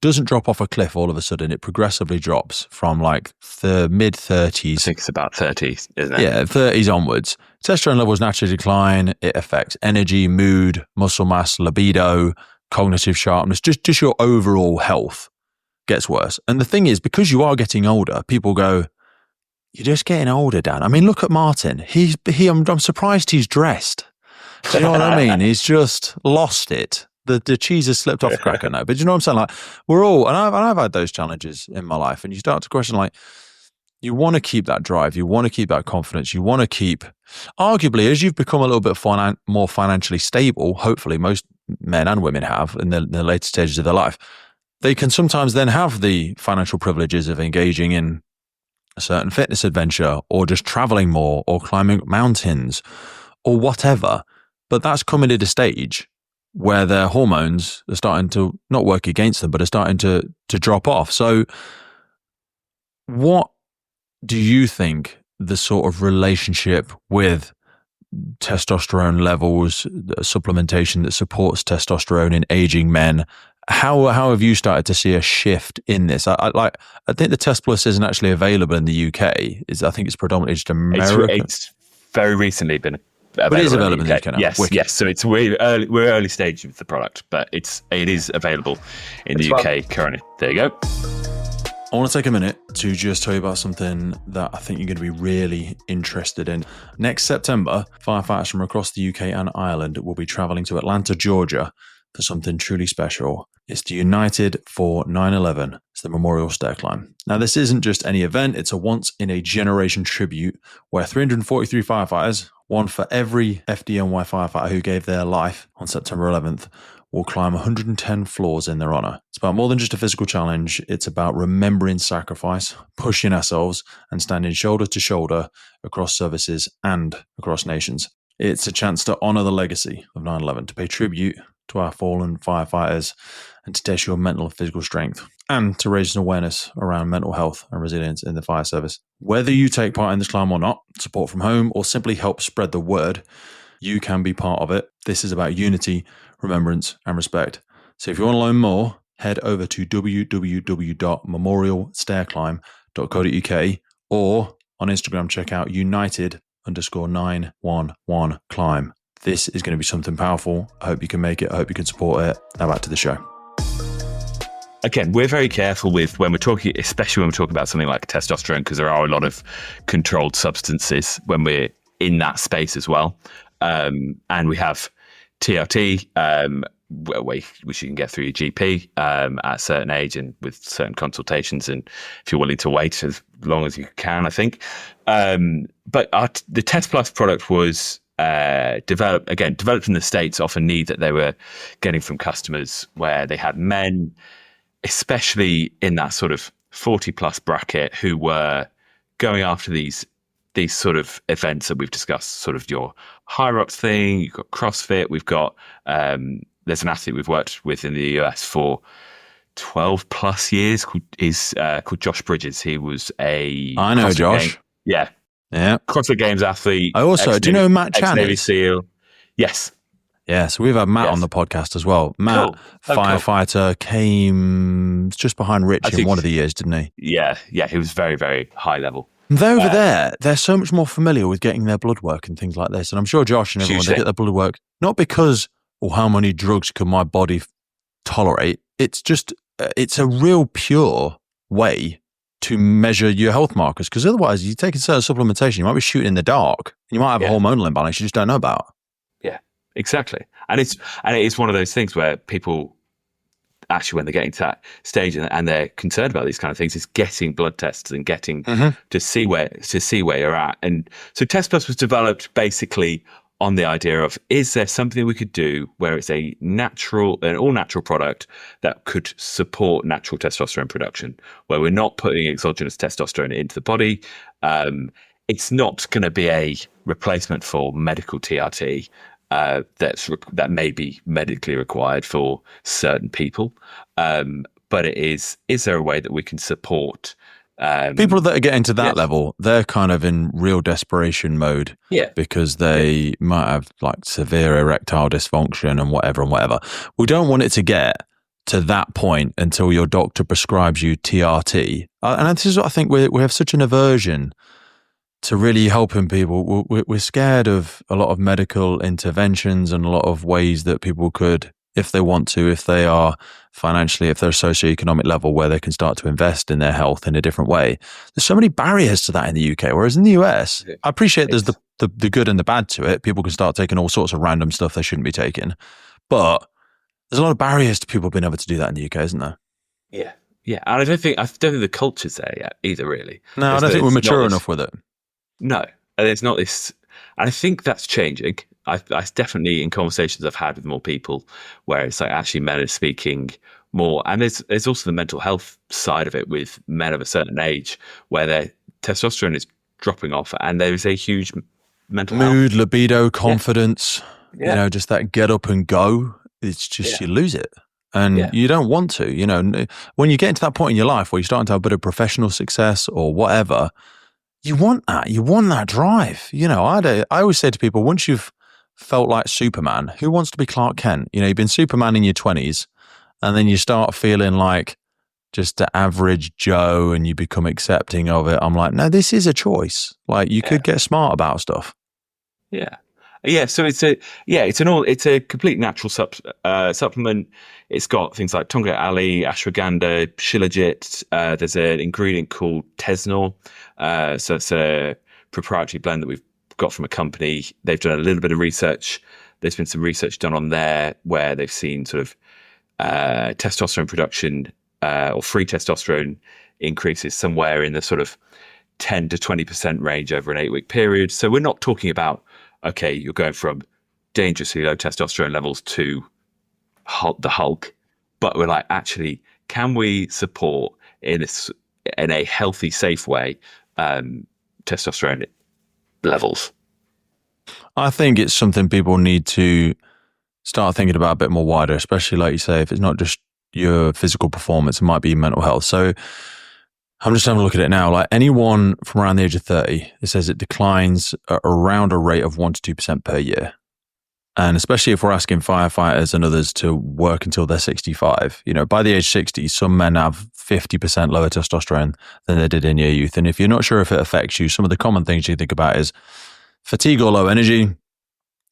doesn't drop off a cliff all of a sudden. It progressively drops from like the mid-30s. I think it's about 30s, isn't it? Yeah, 30s onwards. Testosterone levels naturally decline. It affects energy, mood, muscle mass, libido, cognitive sharpness, just your overall health gets worse. And the thing is, because you are getting older, people go, you're just getting older, Dan. I mean, look at Martin. I'm surprised he's dressed. Do you know what I mean? He's just lost it. The cheese has slipped off the cracker now. But you know what I'm saying? Like, we're all, and I've had those challenges in my life, and you start to question, like, you want to keep that drive, you want to keep that confidence, you want to keep, arguably, as you've become a little bit more financially stable, hopefully most men and women have in the later stages of their life, they can sometimes then have the financial privileges of engaging in a certain fitness adventure, or just traveling more, or climbing mountains, or whatever. But that's coming at a stage where their hormones are starting to not work against them, but are starting to drop off. So what do you think the sort of relationship with testosterone levels, supplementation that supports testosterone in aging men, how have you started to see a shift in this? I think the Test Plus isn't actually available in the UK. I think it's predominantly just America. It's very recently been available. But it is available in the UK now. Yes. So it's we're early stage of the product, but it is available in the UK currently. There you go. I want to take a minute to just tell you about something that I think you're going to be really interested in. Next September, firefighters from across the UK and Ireland will be travelling to Atlanta, Georgia for something truly special. It's the United for 9/11. It's the Memorial Stair Climb. Now, this isn't just any event. It's a once-in-a-generation tribute where 343 firefighters, one for every FDNY firefighter who gave their life on September 11th, will climb 110 floors in their honor. It's about more than just a physical challenge. It's about remembering sacrifice, pushing ourselves, and standing shoulder to shoulder across services and across nations. It's a chance to honor the legacy of 9/11, to pay tribute to our fallen firefighters, and to test your mental and physical strength, and to raise an awareness around mental health and resilience in the fire service. Whether you take part in this climb or not, support from home, or simply help spread the word, you can be part of it. This is about unity, remembrance, and respect. So if you want to learn more, head over to www.memorialstairclimb.co.uk, or on Instagram, check out United_911climb. This is going to be something powerful. I hope you can make it. I hope you can support it. Now back to the show. Again, we're very careful with when we're talking, especially when we're talking about something like testosterone, because there are a lot of controlled substances when we're in that space as well. And we have TRT, which you can get through your GP at a certain age and with certain consultations, and if you're willing to wait as long as you can, I think. But the Test Plus product was developed in the States off a need that they were getting from customers, where they had men, especially in that sort of 40 plus bracket, who were going after these sort of events that we've discussed, sort of your Hyrox thing. You've got CrossFit. We've got there's an athlete we've worked with in the US for 12 plus years called Josh Bridges. He was I know Josh. Yeah. CrossFit Games athlete. I also, do you know who Matt Chan Navy is? SEAL. Yes. Yeah, so we've had Matt on the podcast as well. Matt, firefighter, came just behind Rich in one of the years, didn't he? Yeah, he was very, very high level. Over there, they're so much more familiar with getting their blood work and things like this. And I'm sure Josh and everyone, they get their blood work, not because, how many drugs can my body tolerate? It's just, it's a real pure way to measure your health markers. Because otherwise, you're taking certain supplementation, you might be shooting in the dark. And you might have a hormonal imbalance you just don't know about. Yeah, exactly. And it is one of those things where people actually, when they're getting to that stage and they're concerned about these kind of things, is getting blood tests and getting to see where you're at. And so Test Plus was developed basically on the idea of, is there something we could do where it's an all natural product that could support natural testosterone production, where we're not putting exogenous testosterone into the body. It's not going to be a replacement for medical TRT. That may be medically required for certain people, but is there a way that we can support people that are getting to that level? They're kind of in real desperation mode, because they might have like severe erectile dysfunction and whatever. We don't want it to get to that point until your doctor prescribes you TRT, and this is what I think we have such an aversion to really helping people. We're scared of a lot of medical interventions and a lot of ways that people could, if they want to, if they are financially, if they're a socioeconomic level where they can start to invest in their health in a different way. There's so many barriers to that in the UK, whereas in the US, I appreciate there's the good and the bad to it. People can start taking all sorts of random stuff they shouldn't be taking. But there's a lot of barriers to people being able to do that in the UK, isn't there? Yeah. Yeah. And I don't think the culture's there yet either, really. No, I don't think we're mature enough with it. No, there's not this, and I think that's changing. I definitely, in conversations I've had with more people, where it's like actually men are speaking more, and there's also the mental health side of it with men of a certain age, where their testosterone is dropping off, and there is a huge mental mood, health. libido, confidence. Just that get up and go. It's just you lose it. And you don't want to. When you get into that point in your life where you're starting to have a bit of professional success or whatever, you want that. You want that drive. I always say to people, once you've felt like Superman, who wants to be Clark Kent? You've been Superman in your 20s, and then you start feeling like just the average Joe and you become accepting of it. I'm like, no, this is a choice. Like, you could get smart about stuff. Yeah. Yeah, so it's a complete natural supplement. It's got things like tonga ali, ashwagandha, shilajit. There's an ingredient called Tesnor. So it's a proprietary blend that we've got from a company. They've done a little bit of research. There's been some research done on there where they've seen sort of testosterone production or free testosterone increases somewhere in the sort of 10 to 20% range over an 8-week period. So we're not talking about, okay, you're going from dangerously low testosterone levels to the Hulk, but we're like, actually, can we support in a healthy, safe way testosterone levels? I think it's something people need to start thinking about a bit more wider, especially like you say, if it's not just your physical performance, it might be mental health. So I'm just having a look at it now. Like anyone from around the age of 30, it says it declines at around a rate of 1 to 2% per year. And especially if we're asking firefighters and others to work until they're 65, by the age 60, some men have 50% lower testosterone than they did in your youth. And if you're not sure if it affects you, some of the common things you think about is fatigue or low energy,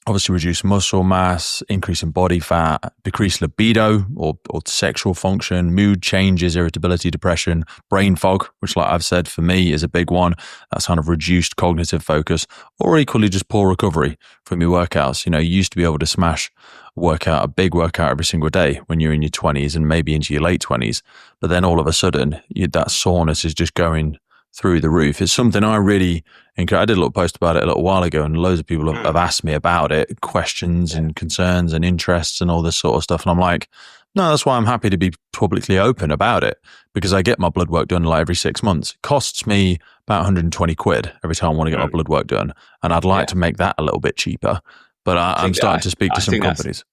obviously reduce muscle mass, increase in body fat, decrease libido or sexual function, mood changes, irritability, depression, brain fog, which, like I've said, for me is a big one. That's kind of reduced cognitive focus, or equally just poor recovery from your workouts. You used to be able to smash a big workout every single day when you're in your 20s and maybe into your late 20s. But then all of a sudden, that soreness is just going through the roof. It's something I really encourage. I did a little post about it a little while ago, and loads of people have asked me about it, questions and concerns and interests and all this sort of stuff. And I'm like, no, that's why I'm happy to be publicly open about it, because I get my blood work done like every 6 months. It costs me about 120 quid every time I want to get my blood work done. And I'd like to make that a little bit cheaper. But I'm starting to speak to some companies.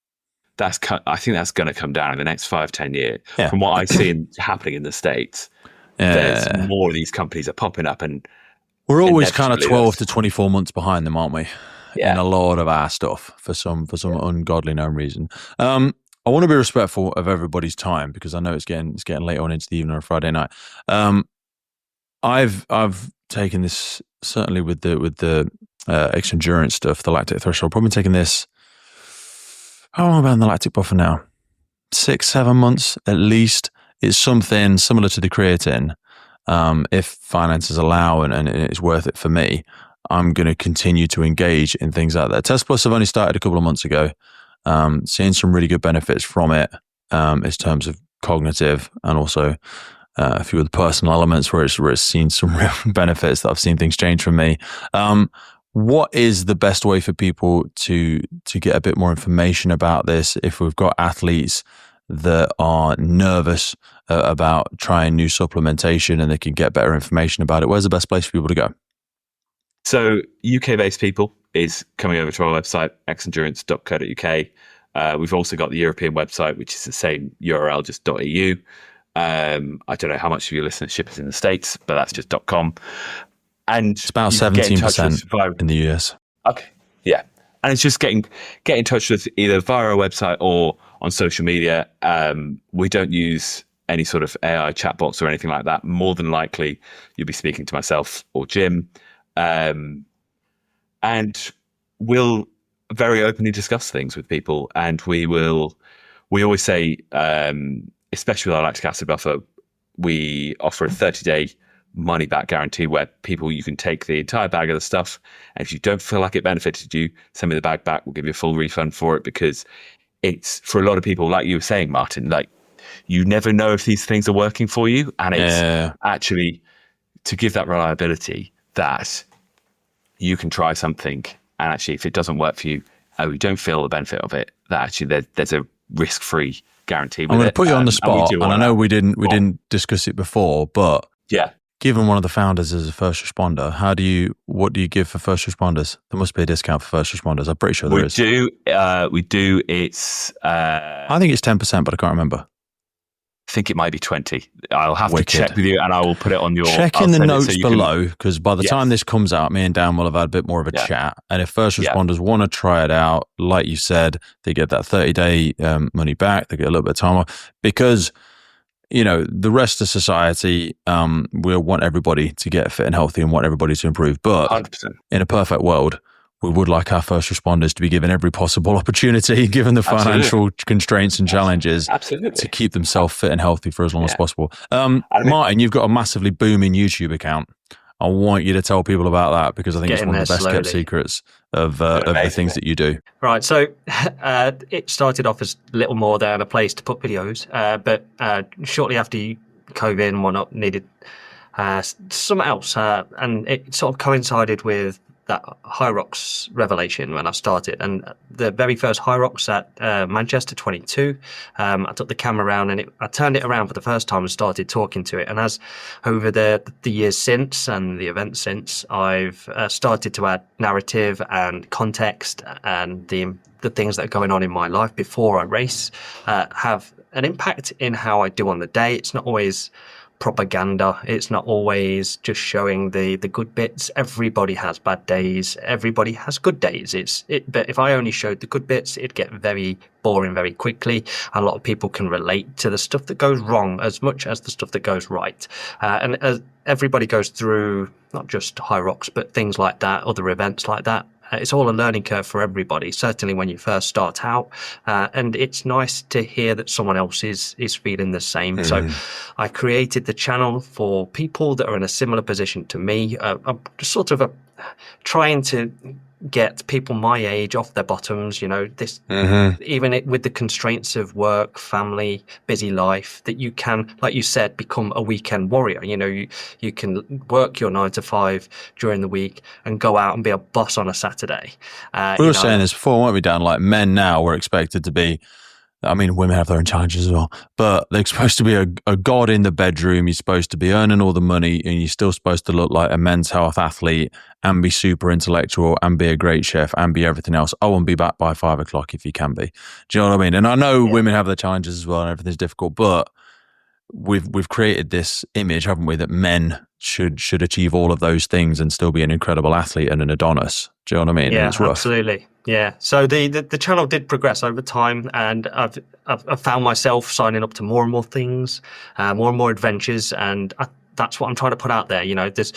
I think that's going to come down in the next 5-10 years. Yeah. From what I see happening in the States, there's more of these companies are popping up, and we're always kind of 12 to 24 months behind them, aren't we? In a lot of our stuff for some ungodly known reason. I want to be respectful of everybody's time, because I know it's getting late on into the evening on a Friday night. I've taken this, certainly with the extra endurance stuff, the lactate threshold. Probably taken this. How long have I been on the lactic buffer now? 6-7 months at least. It's something similar to the creatine. If finances allow and it's worth it for me, I'm going to continue to engage in things like that. Test Plus have only started a couple of months ago. Seeing some really good benefits from it in terms of cognitive, and also a few of the personal elements where it's seen some real benefits that I've seen things change for me. What is the best way for people to get a bit more information about this if we've got athletes that are nervous about trying new supplementation and they can get better information about it? Where's the best place for people to go? So UK-based people is coming over to our website, xendurance.co.uk. We've also got the European website, which is the same URL, just .eu. I don't know how much of your listenership is in the States, but that's just .com. And it's about 17% in the US. Okay, yeah. And it's just get in touch with either via our website or on social media. We don't use any sort of AI chatbots or anything like that. More than likely, you'll be speaking to myself or Jim. And we'll very openly discuss things with people. And we always say, especially with our lactic acid buffer, we offer a 30-day money-back guarantee where you can take the entire bag of the stuff, and if you don't feel like it benefited you, send me the bag back. We'll give you a full refund for it, because it's, for a lot of people, like you were saying, Martin, like, you never know if these things are working for you, and it's actually to give that reliability that you can try something, and actually if it doesn't work for you, you don't feel the benefit of it, that actually there's a risk-free guarantee with it. I'm going to put you on the spot, and I know we didn't discuss it before, but given one of the founders is a first responder, what do you give for first responders? There must be a discount for first responders. I'm pretty sure there is. We do. It's I think it's 10%, but I can't remember. I think it might be 20. I'll have to check with you, and I will put it on your... Check in the notes below, because by the time this comes out, me and Dan will have had a bit more of a chat. And if first responders want to try it out, like you said, they get that 30-day money back. They get a little bit of time off, because the rest of society will want everybody to get fit and healthy and want everybody to improve. But 100%. In a perfect world, we would like our first responders to be given every possible opportunity, given the financial constraints and challenges, to keep themselves fit and healthy for as long as possible. Martin, you've got a massively booming YouTube account. I want you to tell people about that, because I think it's one of the best kept secrets of the things that you do. Right. So it started off as little more than a place to put videos, but shortly after COVID and whatnot, needed something else. And it sort of coincided with that Hyrox revelation when I started. And the very first Hyrox at Manchester 22, I took the camera around and I turned it around for the first time and started talking to it. And as over the years since and the events since, I've started to add narrative and context, and the things that are going on in my life before I race have an impact in how I do on the day. It's not always propaganda. It's not always just showing the good bits. Everybody has bad days. Everybody has good days. But if I only showed the good bits, it'd get very boring very quickly. A lot of people can relate to the stuff that goes wrong as much as the stuff that goes right. And as everybody goes through, not just Hyrox, but things like that, other events like that. it's all a learning curve for everybody, certainly when you first start out. And it's nice to hear that someone else is feeling the same. So I created the channel for people that are in a similar position to me. I'm just sort of trying to get people my age off their bottoms, this even with the constraints of work, family, busy life, that you can, like you said, become a weekend warrior. You can work your 9 to 5 during the week and go out and be a boss on a Saturday. We were saying this before, weren't we, Dan? Like, men now were expected to be, I mean, women have their own challenges as well, but they're supposed to be a god in the bedroom. You're supposed to be earning all the money, and you're still supposed to look like a men's health athlete and be super intellectual and be a great chef and be everything else. Oh, and be back by 5 o'clock if you can be. Do you know what I mean? And I know women have their challenges as well and everything's difficult, but we've created this image, haven't we, that men should achieve all of those things and still be an incredible athlete and an Adonis. Do you know what I mean? Yeah, it's rough. Absolutely. Yeah. So the channel did progress over time, and I've found myself signing up to more and more things, more and more adventures, and that's what I'm trying to put out there. There's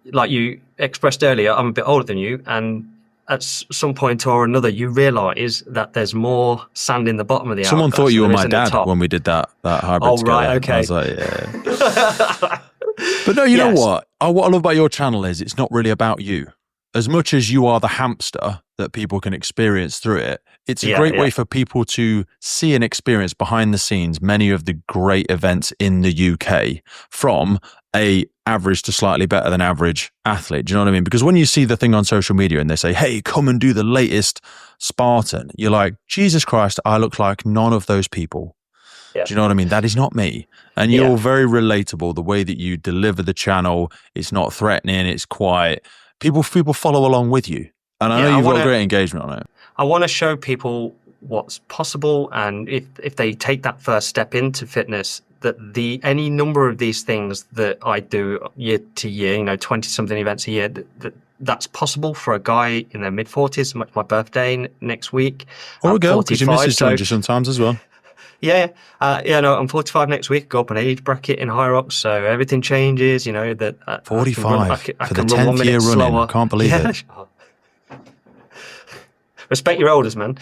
like you expressed earlier, I'm a bit older than you, and at some point or another, you realise that there's more sand in the bottom of the hourglass. Someone thought you were my dad when we did that hybrid. Oh, together. right, okay. I was like, yeah. But no, you know what? What I love about your channel is it's not really about you. As much as you are the hamster that people can experience through it, it's a great way for people to see and experience behind the scenes many of the great events in the UK from a average to slightly better than average athlete. Do you know what I mean? Because when you see the thing on social media and they say, hey, come and do the latest Spartan, you're like, Jesus Christ, I look like none of those people. Yeah. Do you know what I mean? That is not me. And you're very relatable. The way that you deliver the channel, it's not threatening, it's quiet. People follow along with you. And I know you've got great engagement on it. I want to show people what's possible. And if they take that first step into fitness, that any number of these things that I do year to year, 20-something events a year, that's possible for a guy in their mid-40s. My birthday next week. Or a girl, because your missus joins you sometimes as well. Yeah. I'm 45 next week. Go up an age bracket in Hyrox, so everything changes. 45 for the 10th year running. I can't believe it. Respect your elders, man.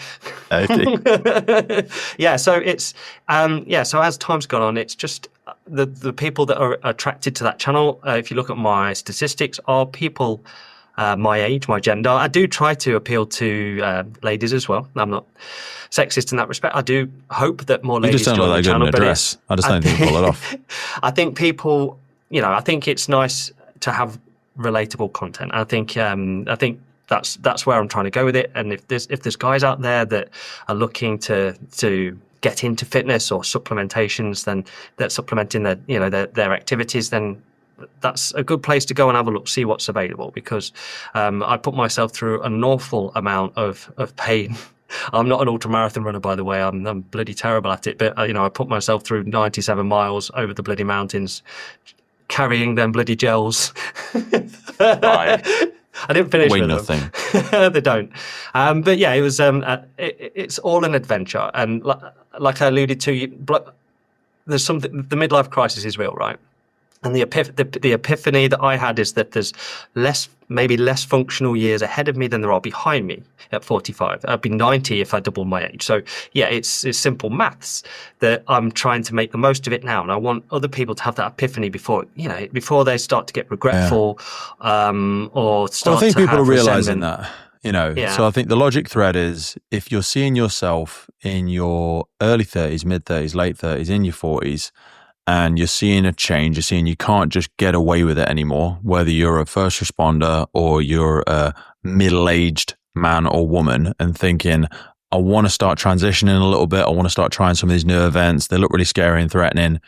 Yeah. So it's So as time's gone on, it's just the people that are attracted to that channel. If you look at my statistics, are people my age, my gender. I do try to appeal to ladies as well. I'm not sexist in that respect. I do hope that more ladies join the channel. I just don't think you pull it off. I think people, I think it's nice to have relatable content. I think that's where I'm trying to go with it. And if there's guys out there that are looking to get into fitness or supplementations, then they're supplementing their activities, then that's a good place to go and have a look, see what's available, because I put myself through an awful amount of pain. I'm not an ultramarathon runner, by the way. I'm bloody terrible at it. But, I put myself through 97 miles over the bloody mountains, carrying them bloody gels. I didn't finish with nothing. Them. They don't. But yeah, it was. It's all an adventure, and like I alluded to, there's something. The midlife crisis is real, right? And the epiphany that I had is that there's maybe less functional years ahead of me than there are behind me at 45. I'd be 90 if I doubled my age. So yeah, it's simple maths that I'm trying to make the most of it now. And I want other people to have that epiphany before they start to get regretful, or start. I think to people are have realizing resentment. that. So I think the logic thread is, if you're seeing yourself in your early 30s, mid 30s, late 30s, in your 40s, and you're seeing a change, you're seeing you can't just get away with it anymore, whether you're a first responder or you're a middle-aged man or woman, and thinking, I want to start transitioning a little bit, I want to start trying some of these new events, they look really scary and threatening.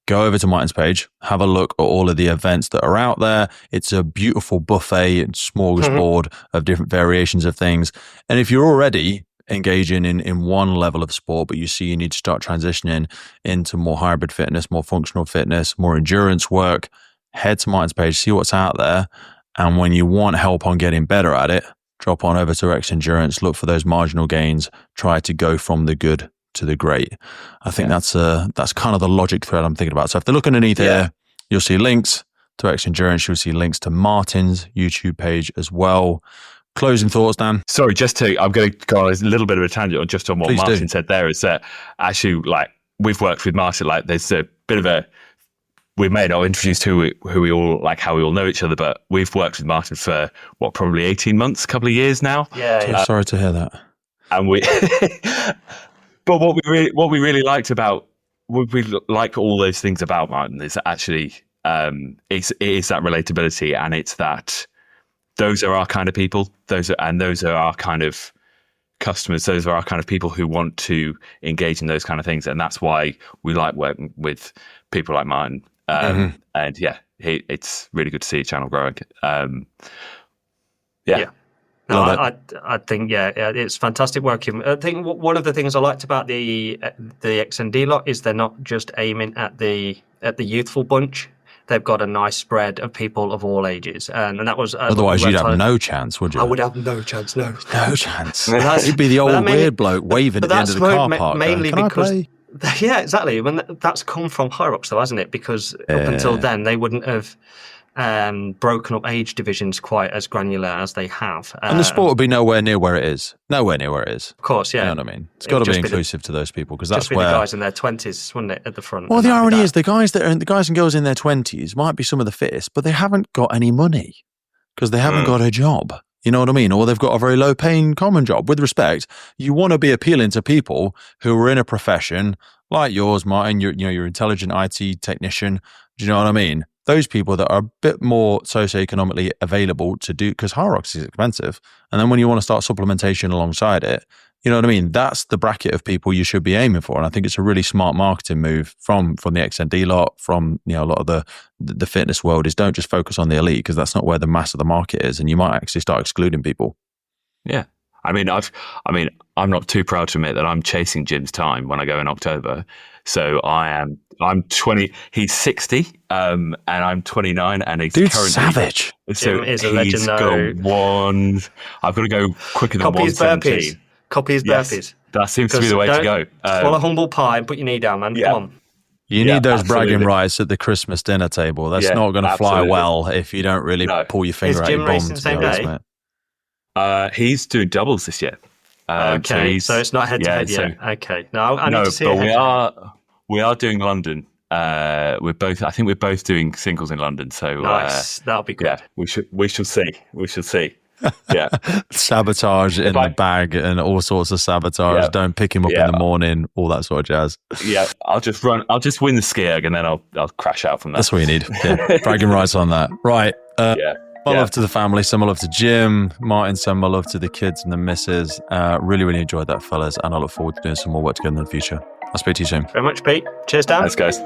Go over to Martin's page, have a look at all of the events that are out there. It's a beautiful buffet and smorgasbord of different variations of things. And if you're already engaging in one level of sport, but you see you need to start transitioning into more hybrid fitness, more functional fitness, more endurance work, head to Martin's page, see what's out there. And when you want help on getting better at it, drop on over to Rex Endurance, look for those marginal gains, try to go from the good to the great. I think that's kind of the logic thread I'm thinking about. So if they look underneath here, you'll see links to Rex Endurance, you'll see links to Martin's YouTube page as well. Closing thoughts, Dan. Sorry, I'm going to go on a little bit of a tangent just on what Please Martin do. said there, is that actually, like, we've worked with Martin, like, there's a bit of a, we may not introduced who we all, like, how we all know each other, but we've worked with Martin for, probably 18 months, a couple of years now. Yeah. Sorry to hear that. And but what we really liked about, we like all those things about Martin is actually, it is that relatability, and it's that those are our kind of people. Those are our kind of customers. Those are our kind of people who want to engage in those kind of things, and that's why we like working with people like Martin. And yeah, it's really good to see his channel growing. Yeah. No, I think it's fantastic working. I think one of the things I liked about the XND lot is they're not just aiming at the youthful bunch. They've got a nice spread of people of all ages, and that was. Otherwise, you'd have no chance, would you? I would have no chance. No chance. You'd be the old weird bloke waving at the end of the car park. Mainly going, because. Yeah, exactly. I mean, that's come from Hyrox, though, hasn't it? Because up until then, they wouldn't have broken up age divisions quite as granular as they have. And the sport would be nowhere near where it is. Of course, yeah. You know what I mean? It's got to be inclusive to those people, because that's where the guys in their 20s, wouldn't it, at the front? Well, the irony is the guys and girls in their 20s might be some of the fittest, but they haven't got any money because they haven't got a job. You know what I mean? Or they've got a very low-paying common job. With respect, you want to be appealing to people who are in a profession like yours, Martin. You're intelligent IT technician. Do you know what I mean? Those people that are a bit more socioeconomically available to do, because Hyrox is expensive. And then when you want to start supplementation alongside it, you know what I mean? That's the bracket of people you should be aiming for. And I think it's a really smart marketing move from the XND lot, from a lot of the fitness world, is don't just focus on the elite, because that's not where the mass of the market is. And you might actually start excluding people. Yeah. I'm not too proud to admit that I'm chasing Jim's time when I go in October. So I'm 20, he's 60, and I'm 29, and he's Dude's currently savage. So Jim is a legend, though. I've got to go quicker than 117. Copy his burpees. That seems to be the way to go. Swallow humble pie and put your knee down, man. Come on. You need those bragging rights at the Christmas dinner table. That's not going to fly well if you don't really pull your finger out your bum. Is Jim racing the same day? He's doing doubles this year. Okay, so it's not head to head yet. Okay, no, I need to see but we are doing London. I think we're both doing singles in London. So nice, that'll be good. Yeah, we shall see. Yeah, sabotage in the bag and all sorts of sabotage. Don't pick him up in the morning, all that sort of jazz. Yeah, I'll just win the ski erg and then I'll crash out from that. That's what you need. Yeah, bragging rights on that. Right. My love to the family, send my love to Jim. Martin, send my love to the kids and the missus. Really, really enjoyed that, fellas, and I look forward to doing some more work together in the future. I'll speak to you soon. Very much, Pete. Cheers, Dan. Thanks, guys.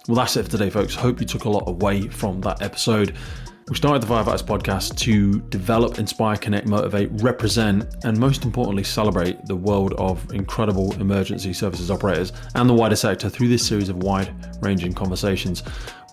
Well, that's it for today, folks. Hope you took a lot away from that episode. We started the Firefighters podcast to develop, inspire, connect, motivate, represent, and most importantly, celebrate the world of incredible emergency services operators and the wider sector through this series of wide-ranging conversations.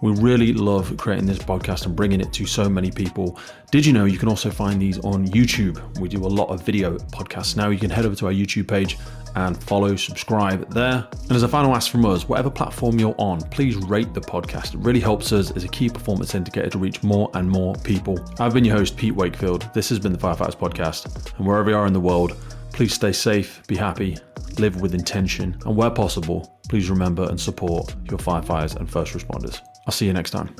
We really love creating this podcast and bringing it to so many people. Did you know you can also find these on YouTube? We do a lot of video podcasts now. You can head over to our YouTube page and follow, subscribe there. And as a final ask from us, whatever platform you're on, please rate the podcast. It really helps us as a key performance indicator to reach more and more people. I've been your host, Pete Wakefield. This has been the Firefighters Podcast. And wherever you are in the world, please stay safe, be happy, live with intention, and where possible, please remember and support your firefighters and first responders. I'll see you next time.